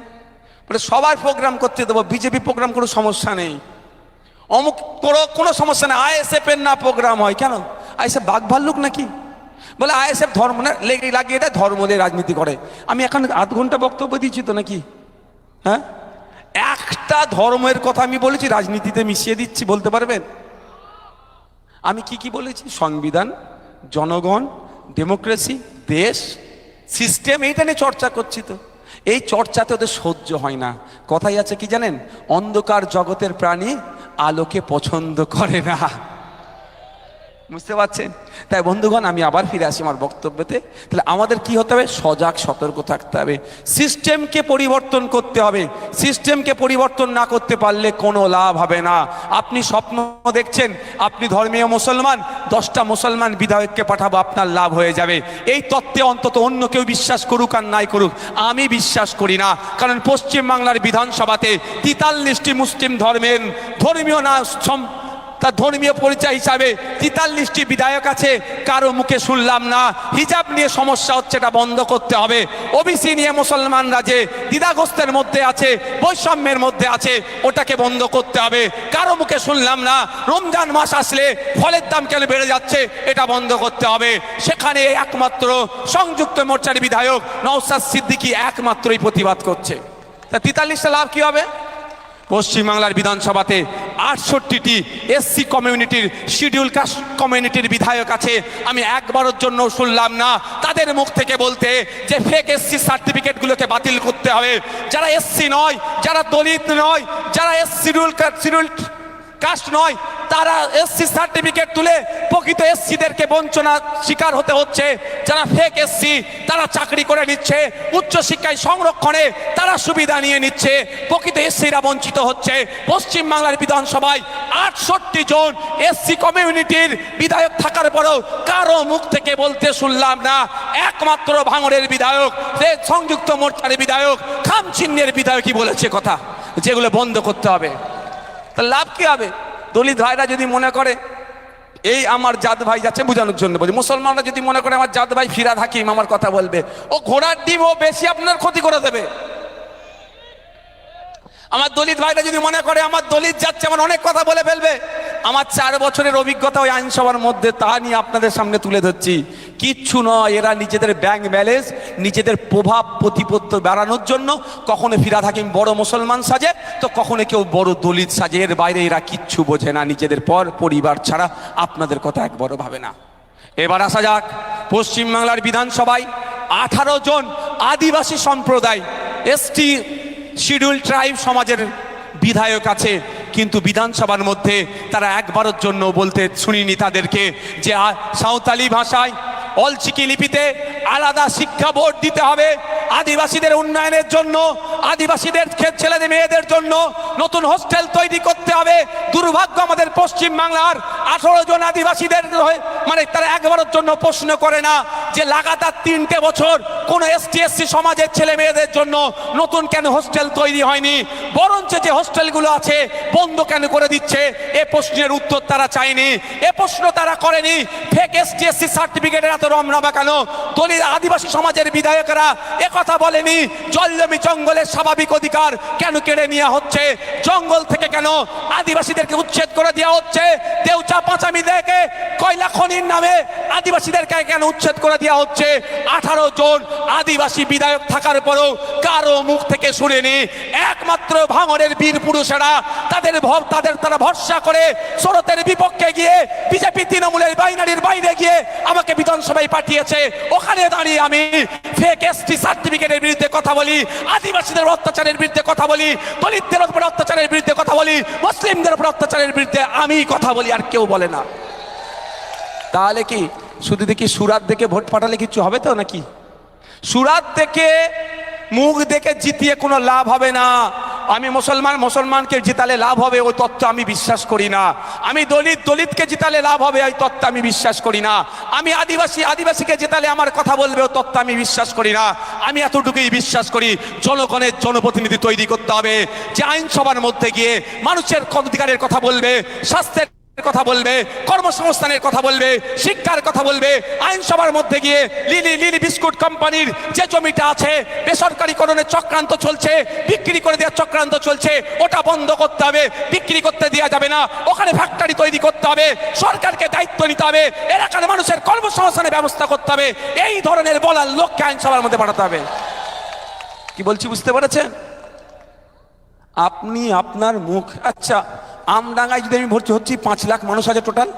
বলে সবার প্রোগ্রাম করতে দেবো, বিজেপি প্রোগ্রাম কোনো সমস্যা নেই, অমুক কোনো সমস্যা নেই, আইএসএফ এর না প্রোগ্রাম হয় কেন? আইএসএফ বাঘ ভাল্লুক নাকি? বলে আইএসএফ ধর্ম না লাগিয়ে এটা ধর্ম দিয়ে রাজনীতি করে। আমি এখন আধ ঘন্টা বক্তব্য দিচ্ছি তো নাকি? হ্যাঁ, একটা ধর্মের কথা আমি বলেছি রাজনীতিতে মিশিয়ে দিচ্ছি, বলতে পারবেন আমি কি কি বলেছি? সংবিধান, জনগণ, ডেমোক্রেসি, দেশ, সিস্টেম, এইটা নিয়ে চর্চা করছি। তো এই চর্চাতে ওদের সহ্য হয় না। কথাই আছে কি জানেন, অন্ধকার জগতের প্রাণী আলোকে পছন্দ করে না। বুঝতে পারছেন? তাই বন্ধুগণ, আমি আবার ফিরে আসি আমার বক্তব্যতে। তাহলে আমাদের কি হতে হবে? সজাগ সতর্ক থাকতে হবে, সিস্টেমকে পরিবর্তন করতে হবে। সিস্টেমকে পরিবর্তন না করতে পারলে কোনো লাভ হবে না। আপনি স্বপ্ন দেখছেন আপনি ধর্মীয় মুসলমান, 10টা মুসলমান বিধায়ককে পাঠাবো, আপনার লাভ হয়ে যাবে। এই তত্ত্বে অন্তত অন্য কেউ বিশ্বাস করুক আর নাই করুক, আমি বিশ্বাস করি না। কারণ পশ্চিমবাংলার বিধানসভাতে 43টি মুসলিম ধর্মীয় না তার ধর্মীয় পরিচয় হিসাবে 43টি বিধায়ক আছে, কারো মুখে শুনলাম না হিজাব নিয়ে সমস্যা হচ্ছে, এটা বন্ধ করতে হবে। ওবিসি নিয়ে মুসলমানরা যে দ্বিধাগ্রস্তের মধ্যে আছে, বৈষম্যের মধ্যে আছে, ওটাকে বন্ধ করতে হবে। কারো মুখে শুনলাম না রমজান মাস আসলে ফলের দাম কেন বেড়ে যাচ্ছে, এটা বন্ধ করতে হবে। সেখানে একমাত্র সংযুক্ত মোর্চার বিধায়ক নওশাদ সিদ্দিকী একমাত্রই প্রতিবাদ করছে। তা 43টা লাভ কি হবে? পশ্চিমবাংলার বিধানসভাতে 68টি এসসি কমিউনিটির, শিডিউল কাস্ট কমিউনিটির বিধায়ক আছে, আমি একবারের জন্য শুনলাম না তাদের মুখ থেকে বলতে যে ফেক এসসি সার্টিফিকেটগুলোকে বাতিল করতে হবে। যারা এসসি নয়, যারা দলিত নয়, যারা শিডিউল কাস্ট নয়, তারা এসসি সার্টিফিকেট তুলে প্রকৃত এসসিদেরকে বঞ্চনা শিকার হতে হচ্ছে। যারা ফেক এসসি তারা চাকরি করে নিচ্ছে, উচ্চশিক্ষায় সংরক্ষণে তারা সুবিধা নিয়ে নিচ্ছে, প্রকৃত এসসিরা বঞ্চিত হচ্ছে। পশ্চিমবাংলার বিধানসভায় 68 জন এসসি কমিউনিটির বিধায়ক থাকার পরেও কারো মুখ থেকে বলতে শুনলাম না। একমাত্র ভাঙড়ের বিধায়ক, সংযুক্ত মোর্চার বিধায়ক, খামচিহ্নের বিধায়কই বলেছে কথা, যেগুলো বন্ধ করতে হবে। তা লাভ কি হবে? দলিত ভাইরা যদি মনে করে এই আমার জাত ভাই যাচ্ছে, বোঝানোর জন্য বলি, মুসলমানরা যদি মনে করে আমার জাত ভাই ফিরাদ হাকিম আমার কথা বলবে, ও ঘোড়ার ডিম, ও বেশি আপনার ক্ষতি করে দেবে। আমার দলিত ভাইরা যদি মনে করে আমার দলিত যাচ্ছে, আমার অনেক কথা বলে ফেলবে। আমার 4 বছরের অভিজ্ঞতা ওই আইনসভার মধ্যে, তা নিয়ে আপনাদের সামনে তুলে ধরছি। কিচ্ছু নয়, এরা নিজেদের ব্যাংক ব্যালেন্স, নিজেদের প্রভাব প্রতিপত্তি বাড়ানোর জন্য কখনো ফিরাদ হাকিম বড় মুসলমান সাজে, তো কখনো কেউ বড় দলিত সাজে। এর বাইরে এরা কিচ্ছু বোঝে না, নিজেদের পরিবার ছাড়া আপনাদের কথা একবারও ভাবে না। এবার আসা যাক, পশ্চিমবাংলার বিধানসভায় 18 জন আদিবাসী সম্প্রদায়, এসটি শিডিউল ট্রাইব সমাজের বিধায়ক আছে, কিন্তু বিধানসভার মধ্যে তারা একবারের জন্য বলতে শুনিনি তাদেরকে যে সাঁওতালি ভাষায় অলচিকি লিপিতে আলাদা শিক্ষা বোর্ড দিতে হবে, আদিবাসীদের উন্নয়নের জন্য, আদিবাসীদের ছেলেদের মেয়েদের জন্য নতুন হোস্টেল তৈরি করতে হবে। দুর্ভাগ্য আমাদের পশ্চিম বাংলার 18 জন আদিবাসীদের মানে তারা একবারের জন্য প্রশ্ন করে না যে লাগাতার 3টে বছর কোন এসটি এসসি সমাজের ছেলে মেয়েদের জন্য নতুন কেন হোস্টেল তৈরি হয়নি, বরঞ্চ যে হোস্টেলগুলো আছে বন্ধ কেন করে দিচ্ছে, এ প্রশ্নের উত্তর তারা চায়নি, এ প্রশ্ন তারা করেনি। ফেক এসটি এসসি সার্টিফিকেটের এত রমরমা কেন? দলিত আদিবাসী সমাজের বিধায়করা এ কথা বলেনি জল জমি জঙ্গলের স্বাভাবিক অধিকার কেন কেড়ে নেওয়া হচ্ছে, জঙ্গল থেকে কেন আদিবাসীদেরকে উচ্ছেদ করে দেওয়া হচ্ছে, দেউচা পাঁচামি দেখে কয়লা খনির নামে আদিবাসীদেরকে কেন উচ্ছেদ করে দেওয়া হচ্ছে। 18 জন আদিবাসী বিধায়ক থাকার পরেও কারো মুখ থেকে শুনিনি। একমাত্র ভাঙড়ের বীর পুরুষেরা তারা ভরসা করে শরতের বিপক্ষে গিয়ে বিজেপি তৃণমূলের বাইনারির বাইরে গিয়ে আমাকে বিধানসভায় পাঠিয়েছে। ওখানে দাঁড়িয়ে আমি ফেক এসটি সার্টিফিকেটের বিরুদ্ধে কথা বলি, আদিবাসীদের অত্যাচারের বিরুদ্ধে কথা বলি, দলিতদের উপর অত্যাচারের বিরুদ্ধে কথা বলি, মুসলিমদের উপর অত্যাচারের বিরুদ্ধে আমি কথা বলি, আর কেউ বলে না। তাহলে কি শুধু দেখি সুরাত দেখে ভোট পাঠালে কিছু হবে তো নাকি? সুরাত দেখে মুখ দেখে জিতিয়ে কোনো লাভ হবে না। আমি মুসলমানকে জিতালে লাভ হবে ওই তত্ত্ব আমি বিশ্বাস করি না। আমি দলিতকে জিতালে লাভ হবে ওই তত্ত্ব আমি বিশ্বাস করি না। আমি আদিবাসীকে জিতালে আমার কথা বলবে ওই তত্ত্ব আমি বিশ্বাস করি না। আমি এতটুকুই বিশ্বাস করি জনগণের জনপ্রতিনিধি তৈরি করতে হবে, যে আইনসভার মধ্যে গিয়ে মানুষের অধিকারের কথা বলবে, স্বাস্থ্যের কথা বলবে, কর্মসংস্থানের কথা বলবে, শিক্ষার কথা বলবে। আইনসভার মধ্যে গিয়ে লিলি বিস্কুট কোম্পানির যে জমিটা আছে বেসরকারিকরণের চক্রান্ত চলছে, বিক্রি করে দেওয়ার চক্রান্ত চলছে, ওটা বন্ধ করতে হবে, বিক্রি করতে দেওয়া যাবে না। ওখানে ফ্যাক্টরি তৈরি করতে হবে, সরকারকে দায়িত্ব নিতে হবে, এলাকার মানুষের কর্মসংস্থানের ব্যবস্থা করতে হবে। এই ধরনের বলার লোককে আইনসভার মধ্যে পাঠাতে হবে। কি বলছি বুঝতে পেরেছেন? আপনি আপনার মুখ, আচ্ছা আমডাঙ্গায় যদি আমি ভর্তি হচ্ছি 5 লাখ মানুষ আছে টোটাল,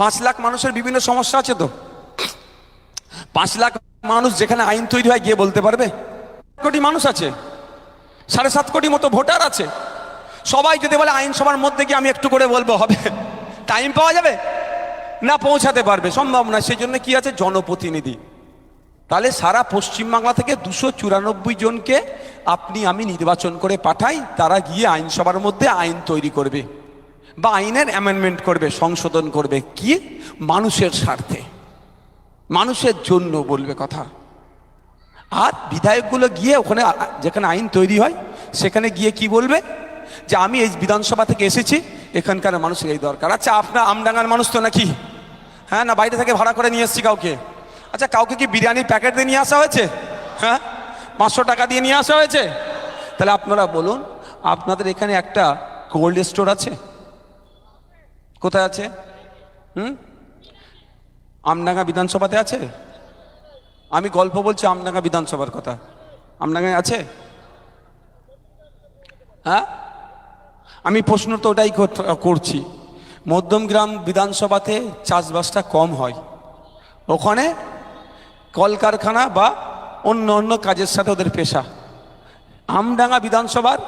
5 লাখ মানুষের বিভিন্ন সমস্যা আছে তো। 5 লাখ মানুষ যেখানে আইন তৈরি হয় গিয়ে বলতে পারবে? কোটি মানুষ আছে, 7.5 কোটি মতো ভোটার আছে। সবাই যদি বলে আইনসভার মধ্যে গিয়ে আমি একটু করে বলবো, হবে? টাইম পাওয়া যাবে না? পৌঁছাতে পারবে? সম্ভব না। সেই জন্য কি আছে? জনপ্রতিনিধি। তাহলে সারা পশ্চিমবাংলা থেকে 294 জনকে আমি নির্বাচন করে পাঠাই, তারা গিয়ে আইনসভার মধ্যে আইন তৈরি করবে বা আইনের অ্যামেন্ডমেন্ট করবে, সংশোধন করবে। কি? মানুষের স্বার্থে, মানুষের জন্য বলবে কথা। আর বিধায়কগুলো গিয়ে ওখানে যেখানে আইন তৈরি হয় সেখানে গিয়ে কি বলবে? যে আমি এই বিধানসভা থেকে এসেছি, এখানকার মানুষের এই দরকার। আচ্ছা আপনার আমডাঙ্গার মানুষ তো নাকি? হ্যাঁ, না বাইরে থেকে ভাড়া করে নিয়ে এসেছি কাউকে? আচ্ছা কাউকে কি বিরিয়ানির প্যাকেট দিয়ে নিয়ে আসা হয়েছে? হ্যাঁ, 500 টাকা দিয়ে নিয়ে আসা হয়েছে? তাহলে আপনারা বলুন, আপনাদের এখানে একটা কোল্ড স্টোর আছে? কোথায় আছে? আমডাঙ্গা বিধানসভাতে আছে? আমি গল্প বলছি আমডাঙ্গা বিধানসভার কথা। আমডাঙ্গায় আছে? হ্যাঁ, আমি প্রশ্ন তো ওটাই করছি। মধ্যমগ্রাম বিধানসভাতে চাষবাসটা কম হয়, ওখানে কলকারখানা বা অন্য কাজের সাথে ওদের পেশা। আমডাঙ্গা বিধানসভার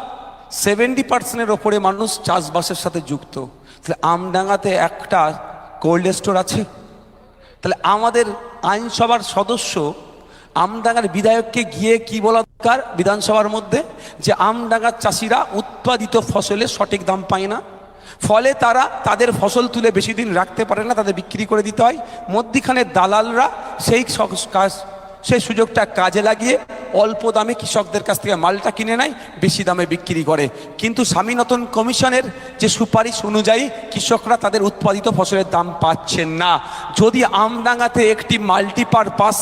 70% ওপরে মানুষ চাষবাসের সাথে যুক্ত। তাহলে আমডাঙ্গাতে একটা কোল্ড স্টোর আছে? তাহলে আমাদের আইনসভার সদস্য আমডাঙ্গার বিধায়ককে গিয়ে কি বলা দরকার বিধানসভার মধ্যে? যে আমডাঙ্গার চাষিরা উৎপাদিত ফসলের সঠিক দাম পায় না, ফলে তারা তাদের ফসল তুলে বেশি দিন রাখতে পারে না, তাদের বিক্রি করে দিতে হয়। মধ্যিখানে দালালরা সেই সুযোগটা কাজে লাগিয়ে অল্প দামে কৃষকদের কাছ থেকে মালটা কিনে নেয়, বেশি দামে বিক্রি করে। কিন্তু স্বামীনাথন কমিশনের যে সুপারিশ অনুযায়ী কৃষকরা তাদের উৎপাদিত ফসলের দাম পাচ্ছেন না। যদি আমডাঙ্গাতে একটি মাল্টিপারপাস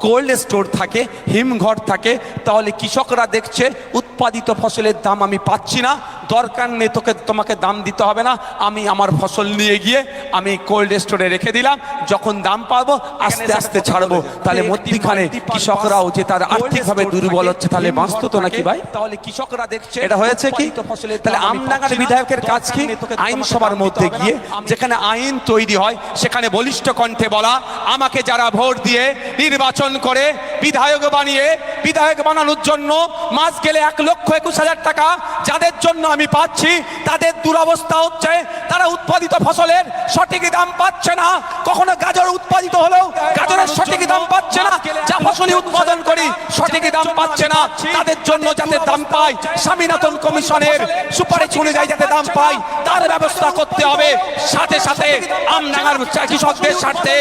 কোল্ড স্টোর থাকে, হিমঘর থাকে, তাহলে কৃষকরা দেখছে উৎপাদিত ফসলের দাম আমি পাচ্ছি না, দরকার নেই তোমাকে দাম দিতে হবে না, আমি আমার ফসল নিয়ে গিয়ে আমি কোল্ড স্টোরে রেখে দিলাম, যখন দাম পাবো আস্তে আস্তে ছাড়বো। তাহলে মধ্যিখানে কৃষকরাও যে তার আর্থিকভাবে দুর্বল হচ্ছে, তাহলে বাঁচত তো নাকি ভাই? তাহলে কৃষকরা দেখছে এটা হয়েছে কি? তাহলে আমডাঙ্গার বিধায়কের কাজ কি? আইনসভার মধ্যে গিয়ে যেখানে আইন তৈরি হয় সেখানে বলিষ্ঠ কণ্ঠে বলা, আমাকে যারা ভোট দিয়ে নির্বাচন করে বিধায়ক বানানোর জন্য মাস গেলে 1,21,000 টাকা যাদের জন্য আমি পাচ্ছি তাদের দুরবস্থা হচ্ছে, তারা উৎপাদিত ফসলের সঠিক দাম পাচ্ছে না। কখনো গাজর উৎপাদিত হলেও গাজরের সঠিক দাম পাচ্ছে না, যা ফসলি উৎপাদন করি সঠিক দাম পাচ্ছে না। তাদের জন্য যাতে দাম পায়, স্বামীনাথন কমিশনের সুপারিশ অনুযায়ী যাতে দাম পায় তার ব্যবস্থা করতে হবে। সাথে সাথে আমডাঙ্গার কৃষকদের স্বার্থে,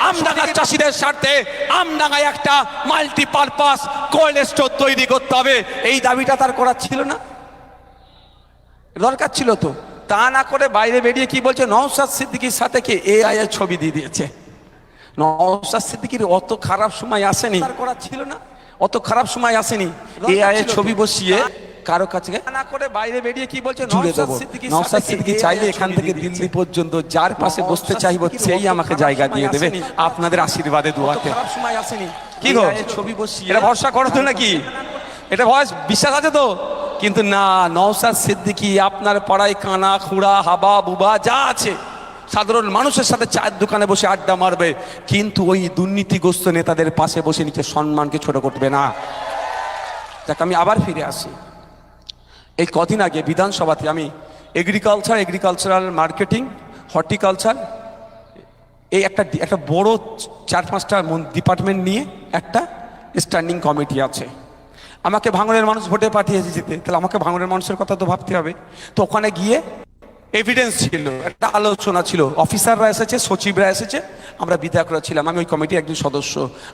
আমডাঙ্গার চাষিদের স্বার্থে আমডাঙ্গায় একটা মাল্টিপারপাস কোল্ড স্টোর তৈরি করতে হবে। এই দাবিটা তার করার ছিল না? দরকার ছিল তো। তা না করে বাইরে বেরিয়ে কি বলছে, নওশাদ সিদ্দিকীর সাথে কি এআই এর ছবি দিয়ে দিয়েছে। নওশাদ সিদ্দিকীর অত খারাপ সময় আসেনি, তার করার ছিল না, অত খারাপ সময় আসেনি। এআই এর ছবি বসিয়ে কারো কাছে না করে বাইরে বেরিয়ে কি বলছে, নওশাদ সিদ্দিকী চাইলে এখান থেকে দিল্লি পর্যন্ত যার পাশে বসতে চাইবো সেই আমাকে জায়গা দিয়ে দেবে আপনাদের আশীর্বাদে দোয়াতে। খারাপ সময় আসেনি কি গো, ছবি বসিয়ে এটা ভরসা করো তো নাকি? এটা ভয় বিশ্বাস আছে তো? কিন্তু না, নওশাদ সিদ্দিকী আপনার পাড়ায় কানা খুঁড়া হাবা বুবা যা আছে সাধারণ মানুষের সাথে চায়ের দোকানে বসে আড্ডা মারবে, কিন্তু ওই দুর্নীতিগ্রস্ত নেতাদের পাশে বসে নিজের সম্মানকে ছোট করবে না। দেখ, আমি আবার ফিরে আসি। এই কদিন আগে বিধানসভাতে আমি এগ্রিকালচারাল মার্কেটিং, হর্টিকালচার এই একটা বড় 4-5টা ডিপার্টমেন্ট নিয়ে একটা স্ট্যান্ডিং কমিটি আছে। আমাকে ভাঙড়ের মানুষ ভোটে পাঠিয়েছে যেতে, তাহলে আমাকে ভাঙড়ের মানুষের কথা তো ভাবতে হবে। তো ওখানে গিয়ে এভিডেন্স ছিল, একটা আলোচনা ছিল, অফিসাররা এসেছে, সচিবরা এসেছে, আমরা বিধায়করা ছিলাম, আমি ওই কমিটির একজন সদস্য।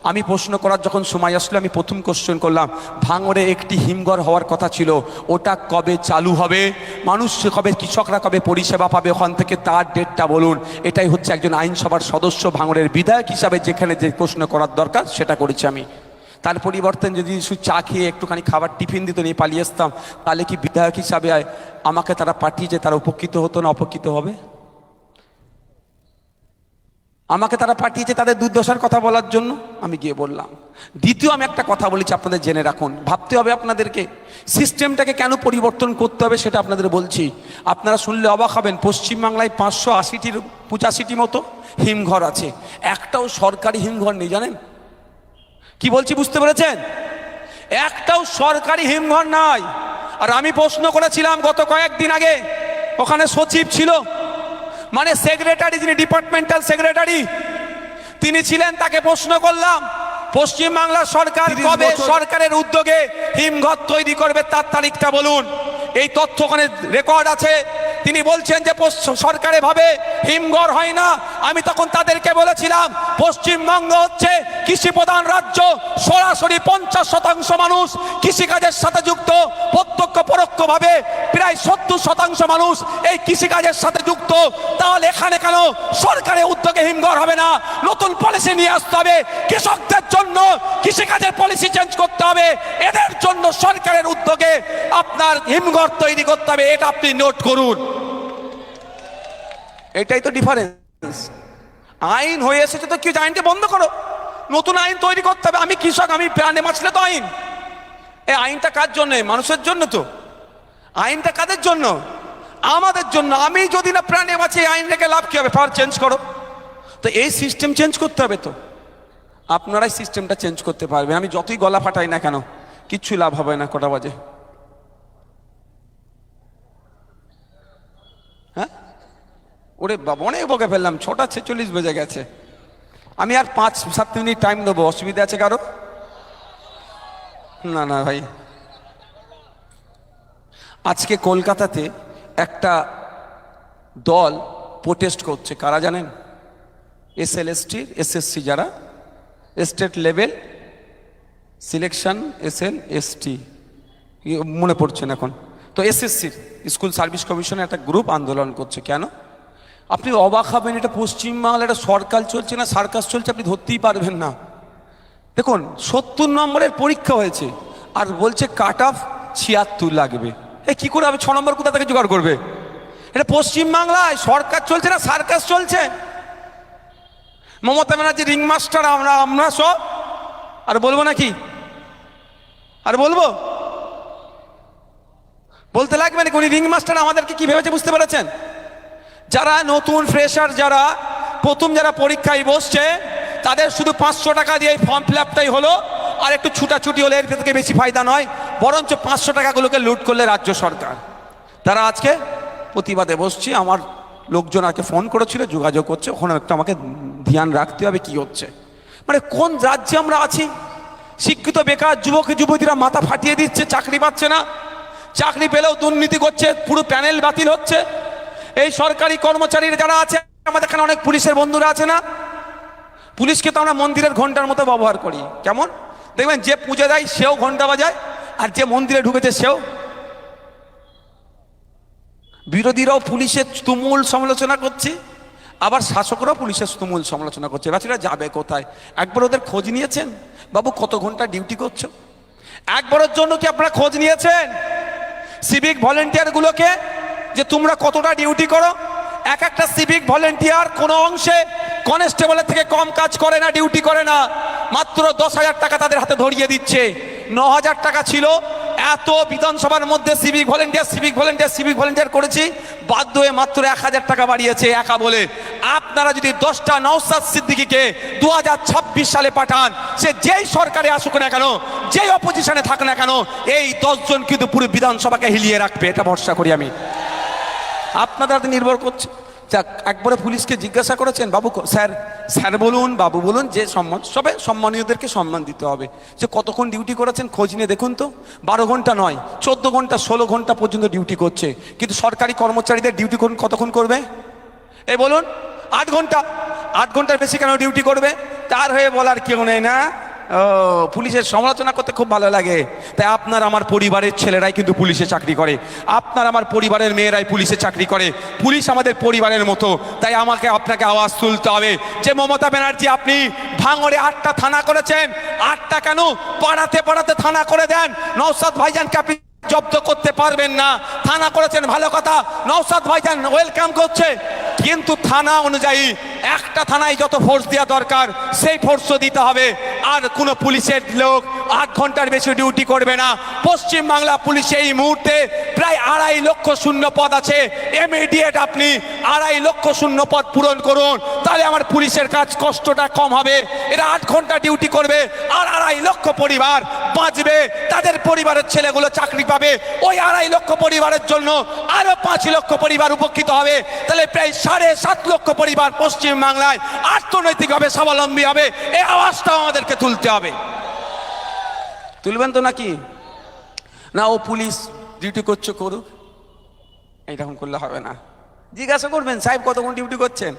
আমি প্রশ্ন করার যখন সময় আসলো, আমি প্রথম কোশ্চেন করলাম, ভাঙড়ে একটি হিমঘর হওয়ার কথা ছিল, ওটা কবে চালু হবে, মানুষ কবে, কৃষকরা কবে পরিষেবা পাবে ওখান থেকে, তার ডেটটা বলুন। এটাই হচ্ছে একজন আইনসভার সদস্য, ভাঙড়ের বিধায়ক হিসাবে যেখানে যে প্রশ্ন করার দরকার সেটা করেছি আমি। তার পরিবর্তন যদি শুধু চা খেয়ে একটুখানি খাবার টিফিন দিত, নিয়ে পালিয়ে আসতাম, তাহলে কি বিধায়ক হিসাবে আমাকে তারা পাঠিয়েছে, তারা উপকৃত হতো না অপকৃত হবে? আমাকে তারা পাঠিয়েছে তাদের দুর্দশার কথা বলার জন্য, আমি গিয়ে বললাম। দ্বিতীয় আমি একটা কথা বলেছি, আপনাদের জেনে রাখুন, ভাবতে হবে আপনাদেরকে, সিস্টেমটাকে কেন পরিবর্তন করতে হবে সেটা আপনাদের বলছি। আপনারা শুনলে অবাক হবেন, পশ্চিমবাংলায় 585টি মতো হিমঘর আছে, একটাও সরকারি হিমঘর নেই, জানেন কি বলছি? বুঝতে পেরেছেন? একটাও সরকারি হিমঘর নাই। আর আমি প্রশ্ন করেছিলাম গত কয়েকদিন আগে, ওখানে সচিব ছিল, মানে সেক্রেটারি, যিনি ডিপার্টমেন্টাল সেক্রেটারি তিনি ছিলেন, তাকে প্রশ্ন করলাম পশ্চিমবাংলা সরকার কবে সরকারের উদ্যোগে হিমঘর তৈরি করবে তার তারিখটা বলুন। এই তথ্য ওখানে রেকর্ড আছে। তিনি বলছেন যে সরকারে ভাবে হিমঘর হয় না। আমি তখন তাদেরকে বলেছিলাম, পশ্চিমবঙ্গ হচ্ছে কৃষি প্রধান রাজ্য, সরাসরি 50% মানুষ কৃষিকাজের সাথে যুক্ত, প্রত্যক্ষ পরোক্ষভাবে প্রায় 70% মানুষ এই কৃষিকাজের সাথে যুক্ত। তাহলে এখানে কেন সরকারের উদ্যোগে হিমঘর হবে না? নতুন পলিসি নিয়ে আসতে হবে, কৃষকদের জন্য কৃষিকাজের পলিসি চেঞ্জ করতে হবে, এদের জন্য সরকারের উদ্যোগে আপনার হিমঘর তৈরি করতে হবে। এটা আপনি নোট করুন। এটাই তো ডিফারেন্স। আইন হয়ে এসেছে তো কি আইনকে বন্ধ করো, নতুন আইন তৈরি করতে হবে। আমি কৃষক, আমি প্রাণে বাঁচলে তো আইন। এই আইনটা কার জন্য? মানুষের জন্য তো। আইনটা কাদের জন্য? আমাদের জন্য। আমি যদি না প্রাণে বাঁচি, আইন রেখে লাভ কি হবে? পাওয়ার চেঞ্জ করো। তো এই সিস্টেম চেঞ্জ করতে হবে। তো আপনারাই সিস্টেমটা চেঞ্জ করতে পারবেন। আমি যতই গলা ফাটাই না কেন, কিচ্ছু লাভ হবে না। কটা বাজে? হ্যাঁ, ওরে বাবা, অনেক বকে ফেললাম, 6:46 বেজে গেছে। আমি আর 5-7 মিনিট টাইম দেবো। অসুবিধা আছে কারো? না না ভাই, আজকে কলকাতাতে একটা দল প্রোটেস্ট করছে। কারা জানেন? SLSTর SSC, যারা স্টেট লেভেল সিলেকশন, SLST মনে পড়ছেন এখন তো, SSCর স্কুল সার্ভিস কমিশনের একটা গ্রুপ আন্দোলন করছে। কেন? আপনি অবাক হবেন, এটা পশ্চিমবাংলার একটা সরকার চলছে না সার্কাস চলছে, আপনি ধরতেই পারবেন না। দেখুন, 70 নম্বরের পরীক্ষা হয়েছে আর বলছে কাট অফ 76 লাগবে। কি করে হবে? 6 নম্বর কোথা থেকে জোগাড় করবে? এটা পশ্চিমবাংলায় সরকার চলছে না সার্কাস চলছে? মমতা ব্যানার্জি রিং মাস্টার, আমরা সব। আর বলবো নাকি? আর বলবো? বলতে লাগবে নাকি? উনি রিং মাস্টার আমাদেরকে কি ভেবেছে বুঝতে পেরেছেন? যারা নতুন ফ্রেশার, যারা প্রথম যারা পরীক্ষায় বসছে, তাদের শুধু 500 টাকা দিয়ে ফর্ম ফিল আপটাই হলো, আর একটু ছুটাছুটি হলে এর থেকে বেশি ফায়দা নয়, বরঞ্চ 500 টাকাগুলোকে লুট করলে রাজ্য সরকার। তারা আজকে প্রতিবাদে বসছে। আমার লোকজন আজকে ফোন করেছিল, যোগাযোগ করছে, ওখানে একটু আমাকে ধ্যান রাখতে হবে কি হচ্ছে। মানে কোন রাজ্যে আমরা আছি? শিক্ষিত বেকার যুবক যুবতীরা মাথা ফাটিয়ে দিচ্ছে, চাকরি পাচ্ছে না, চাকরি পেলেও দুর্নীতি করছে, পুরো প্যানেল বাতিল হচ্ছে। এই সরকারি কর্মচারীরা যারা আছে, আমাদের এখানে অনেক পুলিশের বন্ধুরা আছে না, পুলিশকে তো আমরা মন্দিরের ঘন্টার মতো ব্যবহার করি। কেমন দেখবেন, যে পুজো দেয় সেও ঘন্টা বাজায়, আর যে মন্দিরে ঢুকেছে সেও। বিরোধীরাও পুলিশের তুমুল সমালোচনা করছে, আবার শাসকরাও পুলিশের তুমুল সমালোচনা করছে। বাচ্চারা যাবে কোথায়? একবার ওদের খোঁজ নিয়েছেন বাবু কত ঘন্টা ডিউটি করছো? একবারের জন্য কি আপনারা খোঁজ নিয়েছেন সিভিক ভলেন্টিয়ারগুলোকে যে তোমরা কতটা ডিউটি করো? এক একটা সিভিক ভলেন্টিয়ার কোনো অংশে কনস্টেবলের থেকে কম কাজ করে না, ডিউটি করে না। মাত্র 10,000 টাকা তাদের হাতে ধরিয়ে দিচ্ছে। 9,000 টাকা ছিল। এত বিধানসভার মধ্যে সিভিক ভলেন্টিয়ার করেছি, বাধ্য হয়ে মাত্র 1,000 টাকা বাড়িয়েছে একা বলে। আপনারা যদি 10টা নওশাদ সিদ্দিকীকে 2026 সালে পাঠান, সে যেই সরকারে আসুক না কেন, যেই অপোজিশনে থাক না কেন, এই 10 জন কিন্তু পুরো বিধানসভাকে হিলিয়ে রাখবে, এটা ভরসা করি আমি। আপনাদের হাতে নির্ভর করছে। যাক, একবারে পুলিশকে জিজ্ঞাসা করেছেন বাবু স্যার বলুন, বাবু বলুন, যে সম্মান, সবে সম্মানীয়দেরকে সম্মান দিতে হবে। যে কতক্ষণ ডিউটি করেছেন খোঁজ নিয়ে দেখুন তো। 12 ঘন্টা নয়, 14 ঘন্টা 16 ঘন্টা পর্যন্ত ডিউটি করছে। কিন্তু সরকারি কর্মচারীদের ডিউটি কতক্ষণ করবে? এই বলুন, 8 ঘন্টা। 8 ঘন্টার বেশি কেন ডিউটি করবে? তার হয়ে বলার কেউ নেই না। ও, পুলিশের সমালোচনা করতে খুব ভালো লাগে। তাই আপনার আমার পরিবারের ছেলেরাই কিন্তু পুলিশে চাকরি করে, আপনার আমার পরিবারের মেয়েরাই পুলিশে চাকরি করে। পুলিশ আমাদের পরিবারের মতো। তাই আমাকে আপনাকে আওয়াজ তুলতে হবে যে মমতা ব্যানার্জি, আপনি ভাঙড়ে 8টা থানা করেছেন। 8টা কেন, পাড়াতে পাড়াতে থানা করে দেন। নওশাদ ভাইজানকে আপনি জব্দ করতে পারবেন না। থানা করেছেন ভালো কথা, নওশাদ ভাইজান ওয়েলকাম করছে, কিন্তু থানা অনুযায়ী একটা থানায় যত ফোর্স দেওয়া দরকার সেই ফোর্সও দিতে হবে। আর কোনো পুলিশের লোক 8 ঘন্টার বেশি ডিউটি করবে না। পশ্চিম বাংলা পুলিশে এই মুহূর্তে প্রায় 2.5 লক্ষ শূন্য পদ আছে। ইমিডিয়েট আপনি 2.5 লক্ষ শূন্য পদ পূরণ করুন, তাহলে আমার পুলিশের কাজ কষ্টটা কম হবে। এরা 8 ঘন্টা ডিউটি করবে, আর 2.5 লক্ষ পরিবার বাঁচবে, তাদের পরিবারের ছেলেগুলো চাকরি পাবে। ওই 2.5 লক্ষ পরিবারের জন্য আরো 5 লক্ষ পরিবার উপকৃত হবে। তাহলে প্রায় 7.5 লক্ষ পরিবার পশ্চিম বাংলায় অর্থনৈতিকভাবে স্বাবলম্বী হবে। এই আওয়াজটাও আমাদেরকে তুলতে হবে। তুলবেন তো নাকি? না, ও পুলিশ ডিউটি করছে করুক, এইরকম করলে হবে না। জিজ্ঞাসা করবেন সাহেব কতক্ষণ ডিউটি করছেন,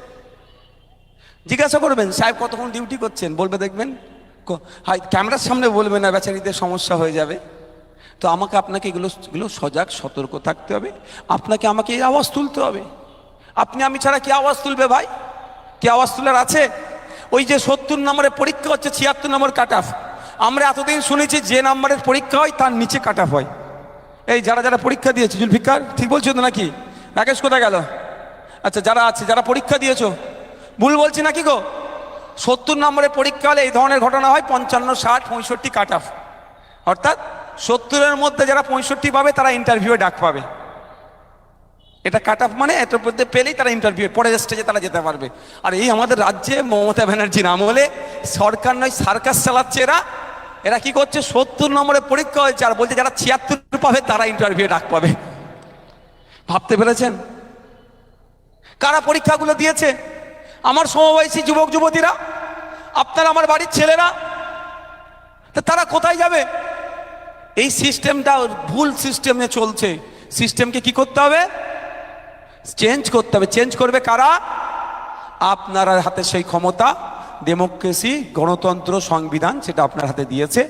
জিজ্ঞাসা করবেন সাহেব কতক্ষণ ডিউটি করছেন, বলবে দেখবেন ক্যামেরার সামনে বলবে না, বেচারিদের সমস্যা হয়ে যাবে। তো আমাকে আপনাকে এগুলো সজাগ সতর্ক থাকতে হবে। আপনাকে আমাকে এই আওয়াজ তুলতে হবে। আপনি আমি ছাড়া কি আওয়াজ তুলবে ভাই? কি আওয়াজ তোলার আছে? ওই যে 70 নম্বরের পরীক্ষা হচ্ছে, 76 নম্বর কাট অফ। আমরা এতদিন শুনেছি যে নাম্বারের পরীক্ষা হয় তার নিচে কাট অফ হয়। এই যারা পরীক্ষা দিয়েছে, জুলফিকার ঠিক বলছো তো নাকি? রাকেশ কোথায় গেল? আচ্ছা, যারা আছে, যারা পরীক্ষা দিয়েছো, ভুল বলছি নাকি গো? 70 নম্বরের পরীক্ষা হলে এই ধরনের ঘটনা হয় 55, 60, 65 কাট অফ। অর্থাৎ 70-এর মধ্যে যারা 65 পাবে তারা ইন্টারভিউয়ে ডাক পাবে। এটা কাট অফ মানে এটার মধ্যে পেলেই তারা ইন্টারভিউ পরের স্টেজে তারা যেতে পারবে। আর এই আমাদের রাজ্যে মমতা ব্যানার্জির আমলে সরকার নয় সার্কাস চালাচ্ছে এরা কি করছে? 70 নম্বরের পরীক্ষা হয়েছে আর বলছে যারা 76 পাবে তারা ইন্টারভিউ ডাক পাবে। ভাবতে পেরেছেন কারা পরীক্ষাগুলো দিয়েছে? আমার সমবয়সী যুবক যুবতীরা, আপনার আমার বাড়ির ছেলেরা। তারা কোথায় যাবে? এই সিস্টেমটা ভুল সিস্টেমে চলছে। সিস্টেমকে কি করতে হবে? চেঞ্জ করতে হবে। চেঞ্জ করবে কারা? আপনার হাতে সেই ক্ষমতা, ডেমোক্রেসি, গণতন্ত্র, সংবিধান সেটা আপনার হাতে দিয়েছে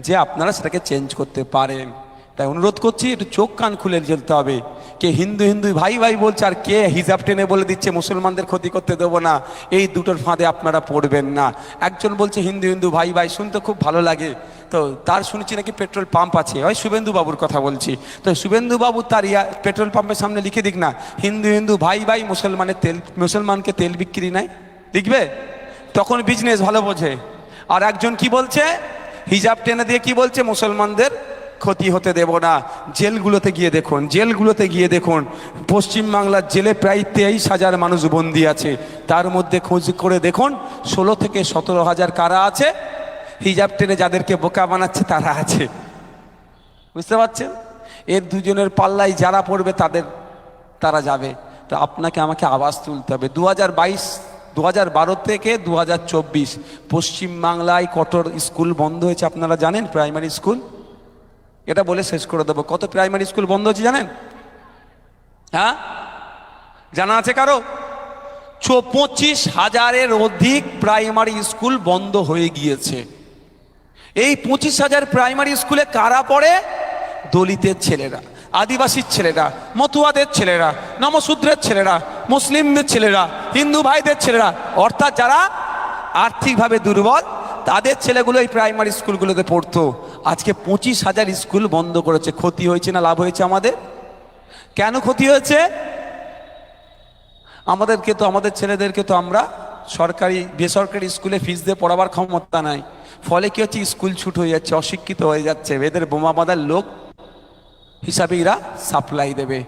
যে আপনারা সেটাকে চেঞ্জ করতে পারেন। তাই অনুরোধ করছি, একটু চোখ কান খুলে চলতে হবে। কে হিন্দু হিন্দু ভাই ভাই বলছে, আর কে হিজাব টেনে বলে দিচ্ছে মুসলমানদের ক্ষতি করতে দেবো না। এই দুটোর ফাঁদে আপনারা পড়বেন না। একজন বলছে হিন্দু হিন্দু ভাই ভাই, শুনতে খুব ভালো লাগে। তো তার শুনেছি নাকি পেট্রোল পাম্প আছে, ওই শুভেন্দু বাবুর কথা বলছি। তো শুভেন্দু বাবু তার পেট্রোল পাম্পের সামনে লিখে দিক না, হিন্দু হিন্দু ভাই ভাই, মুসলমানকে তেল বিক্রি নাই, লিখবে, তখন বিজনেস ভালো বোঝে। আর একজন কি বলছে, হিজাব টেনে দিয়ে কি বলছে, মুসলমানদের ক্ষতি হতে দেব না। জেলগুলোতে গিয়ে দেখুন পশ্চিমবাংলার জেলে প্রায় 23,000 মানুষ বন্দী আছে। তার মধ্যে খোঁজ করে দেখুন 16 থেকে 17 হাজার কারা আছে? হিজাব টেনে যাদেরকে বোকা বানাচ্ছে তারা আছে। বুঝতে পারছেন? এর দুজনের পাল্লায় যারা পড়বে তারা যাবে। তো আপনাকে আমাকে আওয়াজ তুলতে হবে। 2012 থেকে 2024 পশ্চিমবাংলায় কত স্কুল বন্ধ হয়েছে আপনারা জানেন? প্রাইমারি স্কুল, এটা বলে শেষ করে দেবো। কত প্রাইমারি স্কুল বন্ধ হয়েছে জানেন? হ্যাঁ, জানা আছে কারো? 25,000-এর অধিক প্রাইমারি স্কুল বন্ধ হয়ে গিয়েছে। এই 25,000 প্রাইমারি স্কুলে কারা পড়ে? দলিতের ছেলেরা, আদিবাসীর ছেলেরা, মতুয়াদের ছেলেরা, নমশূদ্রের ছেলেরা, মুসলিমদের ছেলেরা, হিন্দু ভাইদের ছেলেরা, অর্থাৎ যারা আর্থিকভাবে দুর্বল তাদের ছেলেগুলো এই প্রাইমারি স্কুলগুলোতে পড়তো। আজকে 25,000 স্কুল বন্ধ করেছে। ক্ষতি হয়েছে না লাভ হয়েছে আমাদের? কেন ক্ষতি হয়েছে? আমাদের ছেলেদেরকে তো আমরা সরকারি বেসরকারি স্কুলে ফিস দিয়ে পড়াবার ক্ষমতা নাই। ফলে কি হচ্ছে? স্কুল ছুট হয়ে যাচ্ছে, অশিক্ষিত হয়ে যাচ্ছে। এদের বোমা বাঁধার লোক হিসাবে এরা সাপ্লাই দেবে।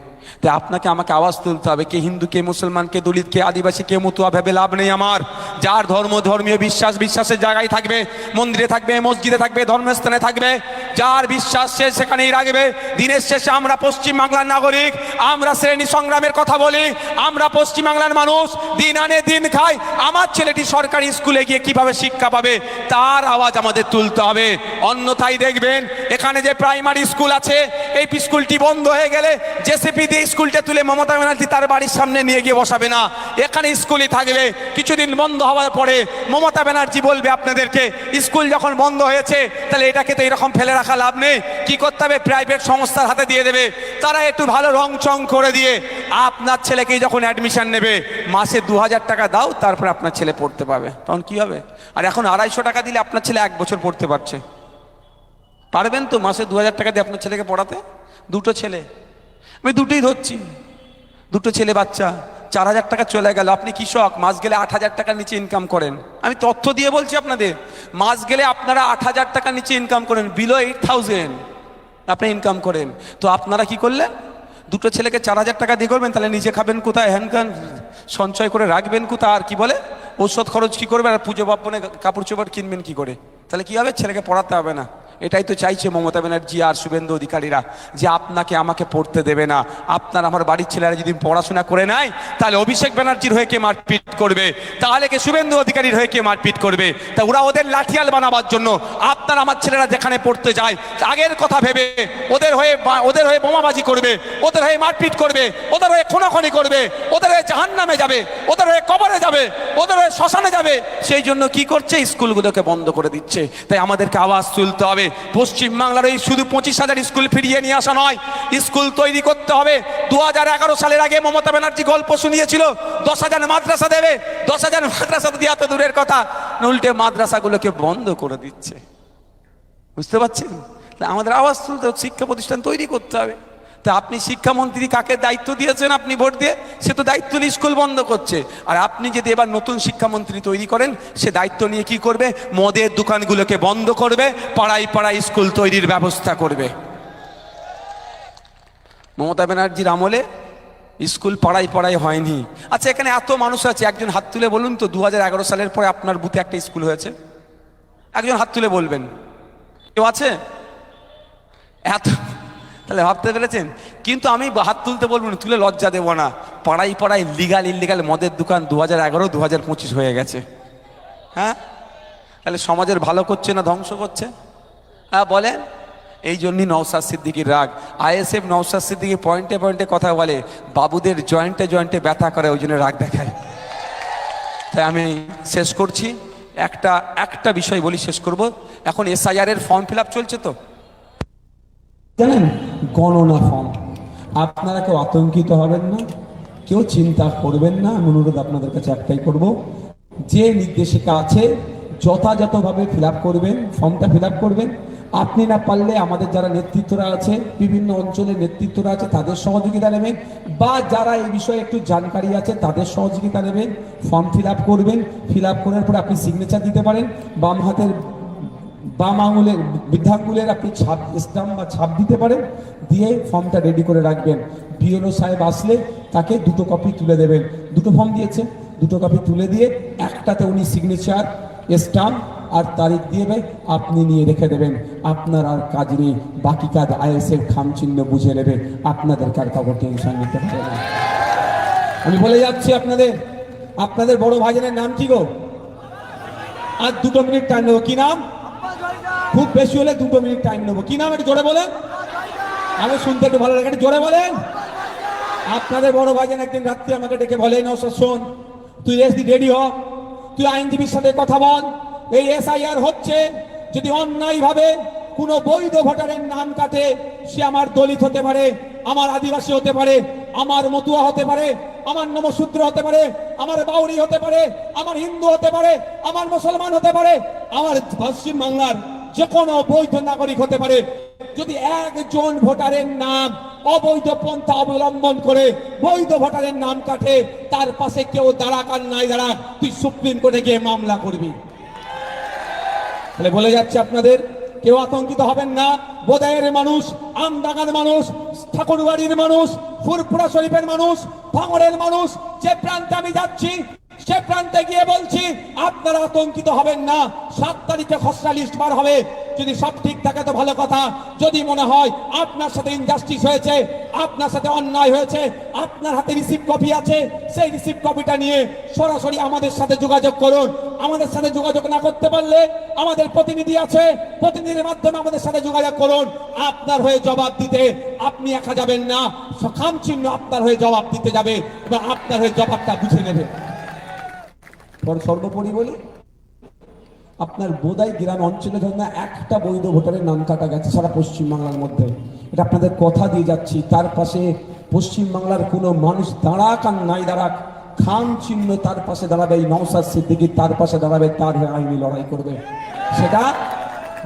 তাই আপনাকে আমাকে আওয়াজ তুলতে হবে। কে হিন্দু, কে মুসলমান, কে দলিত, কে আদিবাসী, কে মতুয়া ভেবে লাভ নেই আমার। যার ধর্মীয় বিশ্বাসের জায়গায় থাকবে, মন্দিরে থাকবে, মসজিদে থাকবে, ধর্মস্থানে থাকবে, যার বিশ্বাস সে সেখানেই রাখবে। দিনের শেষে আমরা পশ্চিমবাংলার নাগরিক, আমরা শ্রেণী সংগ্রামের কথা বলি, আমরা পশ্চিমবাংলার মানুষ, দিন আনে দিন খাই। আমার ছেলেটি সরকারি স্কুলে গিয়ে কিভাবে শিক্ষা পাবে তার আওয়াজ আমাদের তুলতে হবে। অন্যথায় দেখবেন এখানে যে প্রাইমারি স্কুল আছে, এই স্কুলটি বন্ধ হয়ে গেলে জেসিপি দিয়ে স্কুলটা তুলে মমতা ব্যানার্জি তার বাড়ির সামনে নিয়ে গিয়ে বসাবে না, এখানে স্কুলই থাকবে। কিছুদিন বন্ধ হওয়ার পরে মমতা ব্যানার্জি বলবে আপনাদেরকে, স্কুল যখন বন্ধ হয়েছে তাহলে এটাকে তো এরকম ফেলে রাখা লাভ নেই, কি করতে হবে? প্রাইভেট সংস্থার হাতে দিয়ে দেবে। তারা একটু ভালো রং চং করে দিয়ে আপনার ছেলেকে যখন অ্যাডমিশন নেবে, মাসে 2,000 টাকা দাও, তারপরে আপনার ছেলে পড়তে পাবে। তখন কি হবে? আর এখন 250 টাকা দিলে আপনার ছেলে 1 বছর পড়তে পারছে। পারবেন তো মাসে 2,000 টাকা দিয়ে আপনার ছেলেকে পড়াতে? দুটো ছেলে, আমি দুটোই ধরছি, দুটো ছেলে বাচ্চা, 4,000 টাকা চলে গেল। আপনি কৃষক, মাস গেলে 8,000 টাকার নিচে ইনকাম করেন। আমি তথ্য দিয়ে বলছি আপনাদের, মাস গেলে আপনারা 8,000 টাকার নিচে ইনকাম করেন, বিলো 8,000 আপনি ইনকাম করেন। তো আপনারা কি করলেন? দুটো ছেলেকে 4,000 টাকা দিয়ে করবেন, তাহলে নিজে খাবেন কোথায়? হ্যান সঞ্চয় করে রাখবেন কোথায়? আর কি বলে ঔষধ খরচ কি করবেন? আর পুজো পার্বণে কাপড় চোপড় কিনবেন কি করে? তাহলে কি হবে? ছেলেকে পড়াতে হবে না। এটাই তো চাইছে মমতা ব্যানার্জি আর শুভেন্দু অধিকারীরা, যে আপনাকে আমাকে পড়তে দেবে না। আপনার আমার বাড়ির ছেলেরা যদি পড়াশোনা করে নেয়, তাহলে অভিষেক ব্যানার্জির হয়ে কে মারপিট করবে? তাহলে কে শুভেন্দু অধিকারীর হয়ে কে মারপিট করবে? তা ওরা ওদের লাঠিয়াল বানাবার জন্য আপনার আমার ছেলেরা যেখানে পড়তে যায়, আগের কথা ভেবে ওদের হয়ে বোমাবাজি করবে, ওদের হয়ে মারপিট করবে, ওদের হয়ে খুনোখুনি করবে, ওদের হয়ে জাহান্নামে যাবে, ওদের হয়ে কবরে যাবে, ওদের হয়ে শ্মশানে যাবে। সেই জন্য কি করছে? স্কুলগুলোকে বন্ধ করে দিচ্ছে। তাই আমাদেরকে আওয়াজ তুলতে হবে। পশ্চিমবাংলার এই শুধু 25,000 স্কুল ফিরিয়ে নিয়ে আসা নয়, স্কুল তৈরি করতে হবে। 2011 সালের আগে মমতা ব্যানার্জি গল্প শুনিয়েছিল 10,000 মাদ্রাসা দেবে। 10,000 মাদ্রাসা দিয়ে এত দূরের কথা, উল্টে মাদ্রাসাগুলোকে বন্ধ করে দিচ্ছে। বুঝতে পারছেন? আমাদের আওয়াজ তুলতে হবে, শিক্ষা প্রতিষ্ঠান তৈরি করতে হবে। তা আপনি শিক্ষামন্ত্রী কাকে দায়িত্ব দিয়েছেন? আপনি ভোট দিয়ে, সে তো দায়িত্ব নিয়ে স্কুল বন্ধ করছে। আর আপনি যদি এবার নতুন শিক্ষামন্ত্রী তৈরি করেন, সে দায়িত্ব নিয়ে কি করবে? মদের দোকানগুলোকে বন্ধ করবে, পাড়ায় পাড়ায় স্কুল তৈরির ব্যবস্থা করবে। মমতা ব্যানার্জির আমলে স্কুল পাড়ায় পাড়ায় হয়নি। আচ্ছা, এখানে এত মানুষ আছে, একজন হাত তুলে বলুন তো 2011 সালের পরে আপনার বুথে একটা স্কুল হয়েছে? একজন হাত তুলে বলবেন, কেউ আছে? এত, তাহলে ভাবতে পেরেছেন? কিন্তু আমি হাত তুলতে বলবো না, তুলে লজ্জা দেবো না। পাড়ায় পাড়ায় লিগাল ইলিগাল মদের দোকান 2011-2025 হয়ে গেছে। হ্যাঁ, তাহলে সমাজের ভালো করছে না ধ্বংস করছে? হ্যাঁ বলেন। এই জন্যই নওশাদ সিদ্দিকীর রাগ। আইএসএফ নওশাদ সিদ্দিকী পয়েন্টে পয়েন্টে কথা বলে, বাবুদের জয়েন্টে জয়েন্টে ব্যথা করে, ওই জন্য রাগ দেখায়। তাই আমি শেষ করছি, একটা বিষয় বলি, শেষ করব। এখন SIR এর ফর্ম ফিল আপ চলছে তো জানেন, গণনা ফর্ম। আপনারা কেউ আতঙ্কিত হবেন না, কেউ চিন্তা করবেন না। আমি অনুরোধ আপনাদের কাছে একটাই করব, যে নির্দেশিকা আছে যথাযথভাবে ফিল আপ করবেন, ফর্মটা ফিল আপ করবেন। আপনি না পারলে আমাদের যারা নেতৃত্বরা আছে, বিভিন্ন অঞ্চলের নেতৃত্বরা আছে, তাদের সহযোগিতা নেবেন, বা যারা এই বিষয়ে একটু জানকারি আছে তাদের সহযোগিতা নেবেন। ফর্ম ফিল আপ করবেন। ফিল আপ করার পরে আপনি সিগনেচার দিতে পারেন। বাম আঙুলের বৃদ্ধাঙ্গুলের আপনি স্টাম্প বা ছাপ দিতে পারেন, দিয়ে ফর্মটা রেডি করে রাখবেন। বিএলও সাহেব আসলে তাকে 2 কপি তুলে দেবেন। 2 ফর্ম দিয়েছে, 2 কপি তুলে দিয়ে একটাতে উনি সিগনেচার, স্টাম্প আর তারিখ দিয়ে দেবে, আপনি নিয়ে রেখে দেবেন। আপনার আর কাজ নেই, বাকি কাজ আইএসএফ খামচিহ্ন বুঝে নেবে, আপনাদের কার কাউকে টেনশন নিতে হবে না। আমি বলে যাচ্ছি আপনাদের বড় ভাইজানের নাম কি গো? আর 2 মিনিট টাইম নেবো। কি নাম? খুব বেশি হলে 2 মিনিট টাইম নেবো। কি নাম একটু জোরে বলেন, আমি শুনতে একটু ভালো লাগে, একটু জোরে বলেন। আপনাদের বড় ভাইজান একদিন রাত্রে আমাকে ডেকে বলেন, নওশাদ শোন, তুই রেডি হ, তুই আইনজীবীর সাথে কথা বল, এই এসআইআর হচ্ছে, যদি অন্যায় ভাবে কোনো বৈধ ভোটারের নাম কাটে, সে আমার দলিত হতে পারে, আমার আদিবাসী হতে পারে, আমার মতুয়া হতে পারে, আমার নমশূদ্র হতে পারে, আমার বাউরি হতে পারে, আমার হিন্দু হতে পারে, আমার মুসলমান হতে পারে, আমার পশ্চিম বাংলার যে কোনো বৈধ নাগরিক হতে পারে। যদি একজন ভোটারের নাম অবৈধ পন্থা অবলম্বন করে বৈধ ভোটারের নাম কাটে, তার পাশে কেউ দাঁড়াক আর নাই দাঁড়াক, তুই সুপ্রিম কোর্টে গিয়ে মামলা করবি। তাহলে বলে যাচ্ছে আপনাদের, কেউ আতঙ্কিত হবেন না। বোদায়ের মানুষ, আমডাঙ্গার মানুষ, ঠাকুরবাড়ির মানুষ, ফুরপুরা শরীফের মানুষ, ভাঙড়ের মানুষ, যে প্রান্তে আমি যাচ্ছি সে প্রান্তে গিয়ে বলছি, আপনারা আতঙ্কিত হবেন না। 7 তারিখে খসড়া লিস্ট বার হবে, যদি সব ঠিক থাকে তো ভালো কথা। যদি মনে হয় আপনার সাথে ইনজাস্টিস হয়েছে, আপনার সাথে অন্যায় হয়েছে, আপনার হাতে রিসিপ্ট কপি আছে, সেই রিসিপ্ট কপিটা নিয়ে সরাসরি আমাদের সাথে যোগাযোগ করুন। আমাদের সাথে যোগাযোগ না করতে পারলে আমাদের প্রতিনিধি আছে, প্রতিনিধির মাধ্যমে আমাদের সাথে যোগাযোগ করুন। আপনার হয়ে জবাব দিতে আপনি একা যাবেন না, খামচিহ্ন আপনার হয়ে জবাব দিতে যাবে এবং আপনার হয়ে জবাবটা বুঝে নেবে। সর্বোপরি বলি, আপনার বোদাই গ্রাম অঞ্চলে ধরেন একটা বৈধ ভোটারের নাম কাটা গেছে সারা পশ্চিমবাংলার মধ্যে, এটা আপনাদের কথা দিয়ে যাচ্ছি। তার পাশে পশ্চিমবাংলার কোনো মানুষ দাঁড়াক আর নাই দাঁড়াক, খাম চিহ্ন তার পাশে দাঁড়াবে, এই নওশাদ সিদ্দিকী তার পাশে দাঁড়াবে, তার আইনি লড়াই করবে। সেটা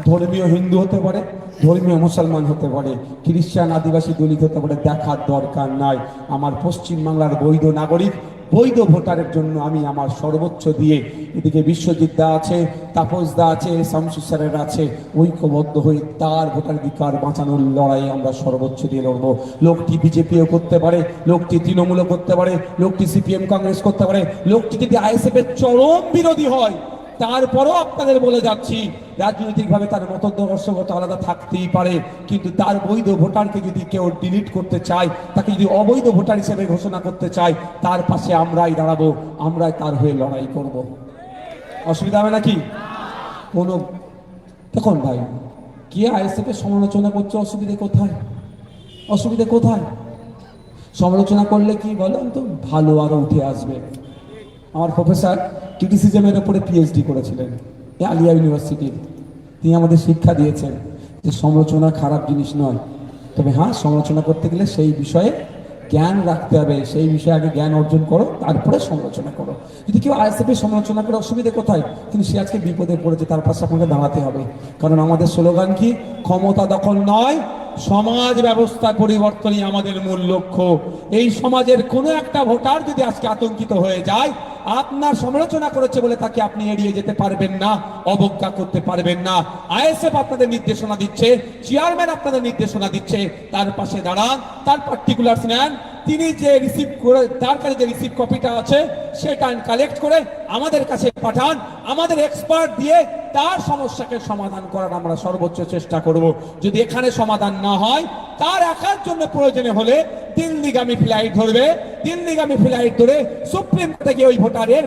ধর্মীয় হিন্দু হতে পারে, ধর্মীয় মুসলমান হতে পারে, খ্রিস্টান, আদিবাসী, দলিত হতে পারে, দেখার দরকার নাই। আমার পশ্চিমবাংলার বৈধ নাগরিক, বৈধ ভোটারের জন্য আমি আমার সর্বোচ্চ দিয়ে, এদিকে বিশ্বজিৎ দা আছে, তাপস দা আছে, শামসু স্যারের আছে, ঐক্যবদ্ধ হয়ে তার ভোটাধিকার বাঁচানোর লড়াই আমরা সর্বোচ্চ দিয়ে লড়বো। লোকটি বিজেপিও করতে পারে, লোকটি তৃণমূলও করতে পারে, লোকটি সিপিএম কংগ্রেস করতে পারে, লোকটি যদি আইএসএফ এর চরম বিরোধী হয়, তারপরও আপনাদের বলে যাচ্ছি, রাজনৈতিকভাবে তার মতাদর্শগত আলাদা থাকতেই পারে, কিন্তু তার বৈধ ভোটারকে যদি কেউ ডিলিট করতে চায়, তাকে যদি অবৈধ ভোটার হিসেবে ঘোষণা করতে চায়, তার পাশে আমরাই দাঁড়াবো, আমরাই তার হয়ে লড়াই করব। অসুবিধা হবে নাকি? কোনো দেখুন ভাই, কে আইএসএফ এর সমালোচনা করছে, অসুবিধে কোথায়? অসুবিধে কোথায়? সমালোচনা করলে কি বলেন তো, ভালো আরো উঠে আসবে। আমার প্রফেসর ক্রিটিসিজমের উপরে পিএইচডি করেছিলেন আলিয়া ইউনিভার্সিটির, তিনি আমাদের শিক্ষা দিয়েছেন যে সমালোচনা খারাপ জিনিস নয়, তবে হ্যাঁ, সমালোচনা করতে গেলে সেই বিষয়ে জ্ঞান রাখতে হবে, সেই বিষয়ে আগে জ্ঞান অর্জন করো, তারপরে সমালোচনা করো। যদি কেউ আইএসএফের সমালোচনা করে, অসুবিধে কোথায়? কিন্তু সে আজকে বিপদে পড়েছে, তার পাশে আপনাকে দাঁড়াতে হবে। কারণ আমাদের স্লোগান কি? ক্ষমতা দখল নয়, সমাজ ব্যবস্থা পরিবর্তনই আমাদের মূল লক্ষ্য। এই সমাজের কোনো একটা ভোটার যদি আজকে আতঙ্কিত হয়ে যায়, আপনার সমালোচনা করেছে বলে তাকে আপনি এড়িয়ে যেতে পারবেন না, অবজ্ঞা করতে পারবেন না। আইএসএফ আপনাদের নির্দেশনা দিচ্ছে, চেয়ারম্যান আপনাদের নির্দেশনা দিচ্ছে, তার পাশে দাঁড়ান, তার পার্টিকুলার্স নেন। তিনি যে রিসিভ করে, তার কাছে যে রিসিভ কপিটা আছে সেটা কালেক্ট করে আমাদের কাছে পাঠান, আমাদের এক্সপার্ট দিয়ে তার সমস্যাকে সমাধান করার আমরা সর্বোচ্চ চেষ্টা করব। যদি এখানে সমাধান না হয়, তার একার জন্য প্রয়োজনে হলে দিল্লিগামী ফ্লাইট ধরবে, দিল্লিগামী ফ্লাইট ধরে সুপ্রিম কোর্টে গিয়ে ওই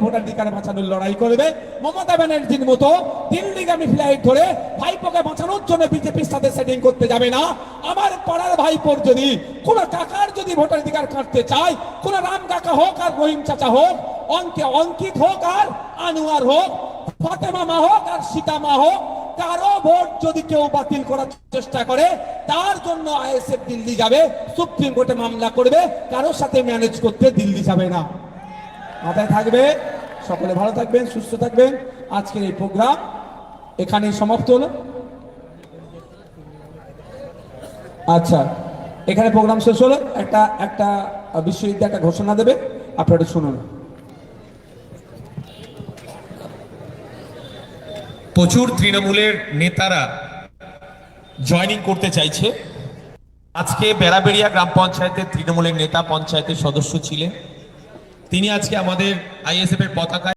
ভোটাধিকার বাঁচানোর লড়াই করবে। মমতা ব্যানার্জির মতো দিল্লিগামী ফ্লাইট ধরে ভাইপোকে বাঁচানোর জন্য বিজেপির সাথে সেটিং করতে যাবে না। আমার পাড়ার ভাইপোর যদি কোন কাকার যদি ভোটাধিকার কাটতে চায়, কোন রাম কাকা হোক আর রহিম চাচা হোক, অঙ্কিত হোক আর আনোয়ার হোক, ফাতেমা মা হোক আর সীতা মা হোক, কারো ভোট যদি কেউ বাতিল করার চেষ্টা করে, তার জন্য আইএসএফ দিল্লি যাবে, সুপ্রিম কোর্টে মামলা করবে, কারোর সাথে ম্যানেজ করতে দিল্লি যাবে না। মাথায় থাকবে। সকলে ভালো থাকবেন, সুস্থ থাকবেন। আজকের এই প্রোগ্রাম এখানেই সমাপ্ত হলো। আচ্ছা, এখানে প্রোগ্রাম শেষ হলো। একটা বিশ্ববিদ্যালয় একটা ঘোষণা দেবে, আপনারা শুনুন। প্রচুর তৃণমূলের নেতারা জয়েনিং করতে চাইছে। আজকে বেড়াবেড়িয়া গ্রাম পঞ্চায়েতের তৃণমূলের নেতা পঞ্চায়েতের সদস্য ছিলেন, তিনি আজকে আমাদের আইএসএফ এর পতাকা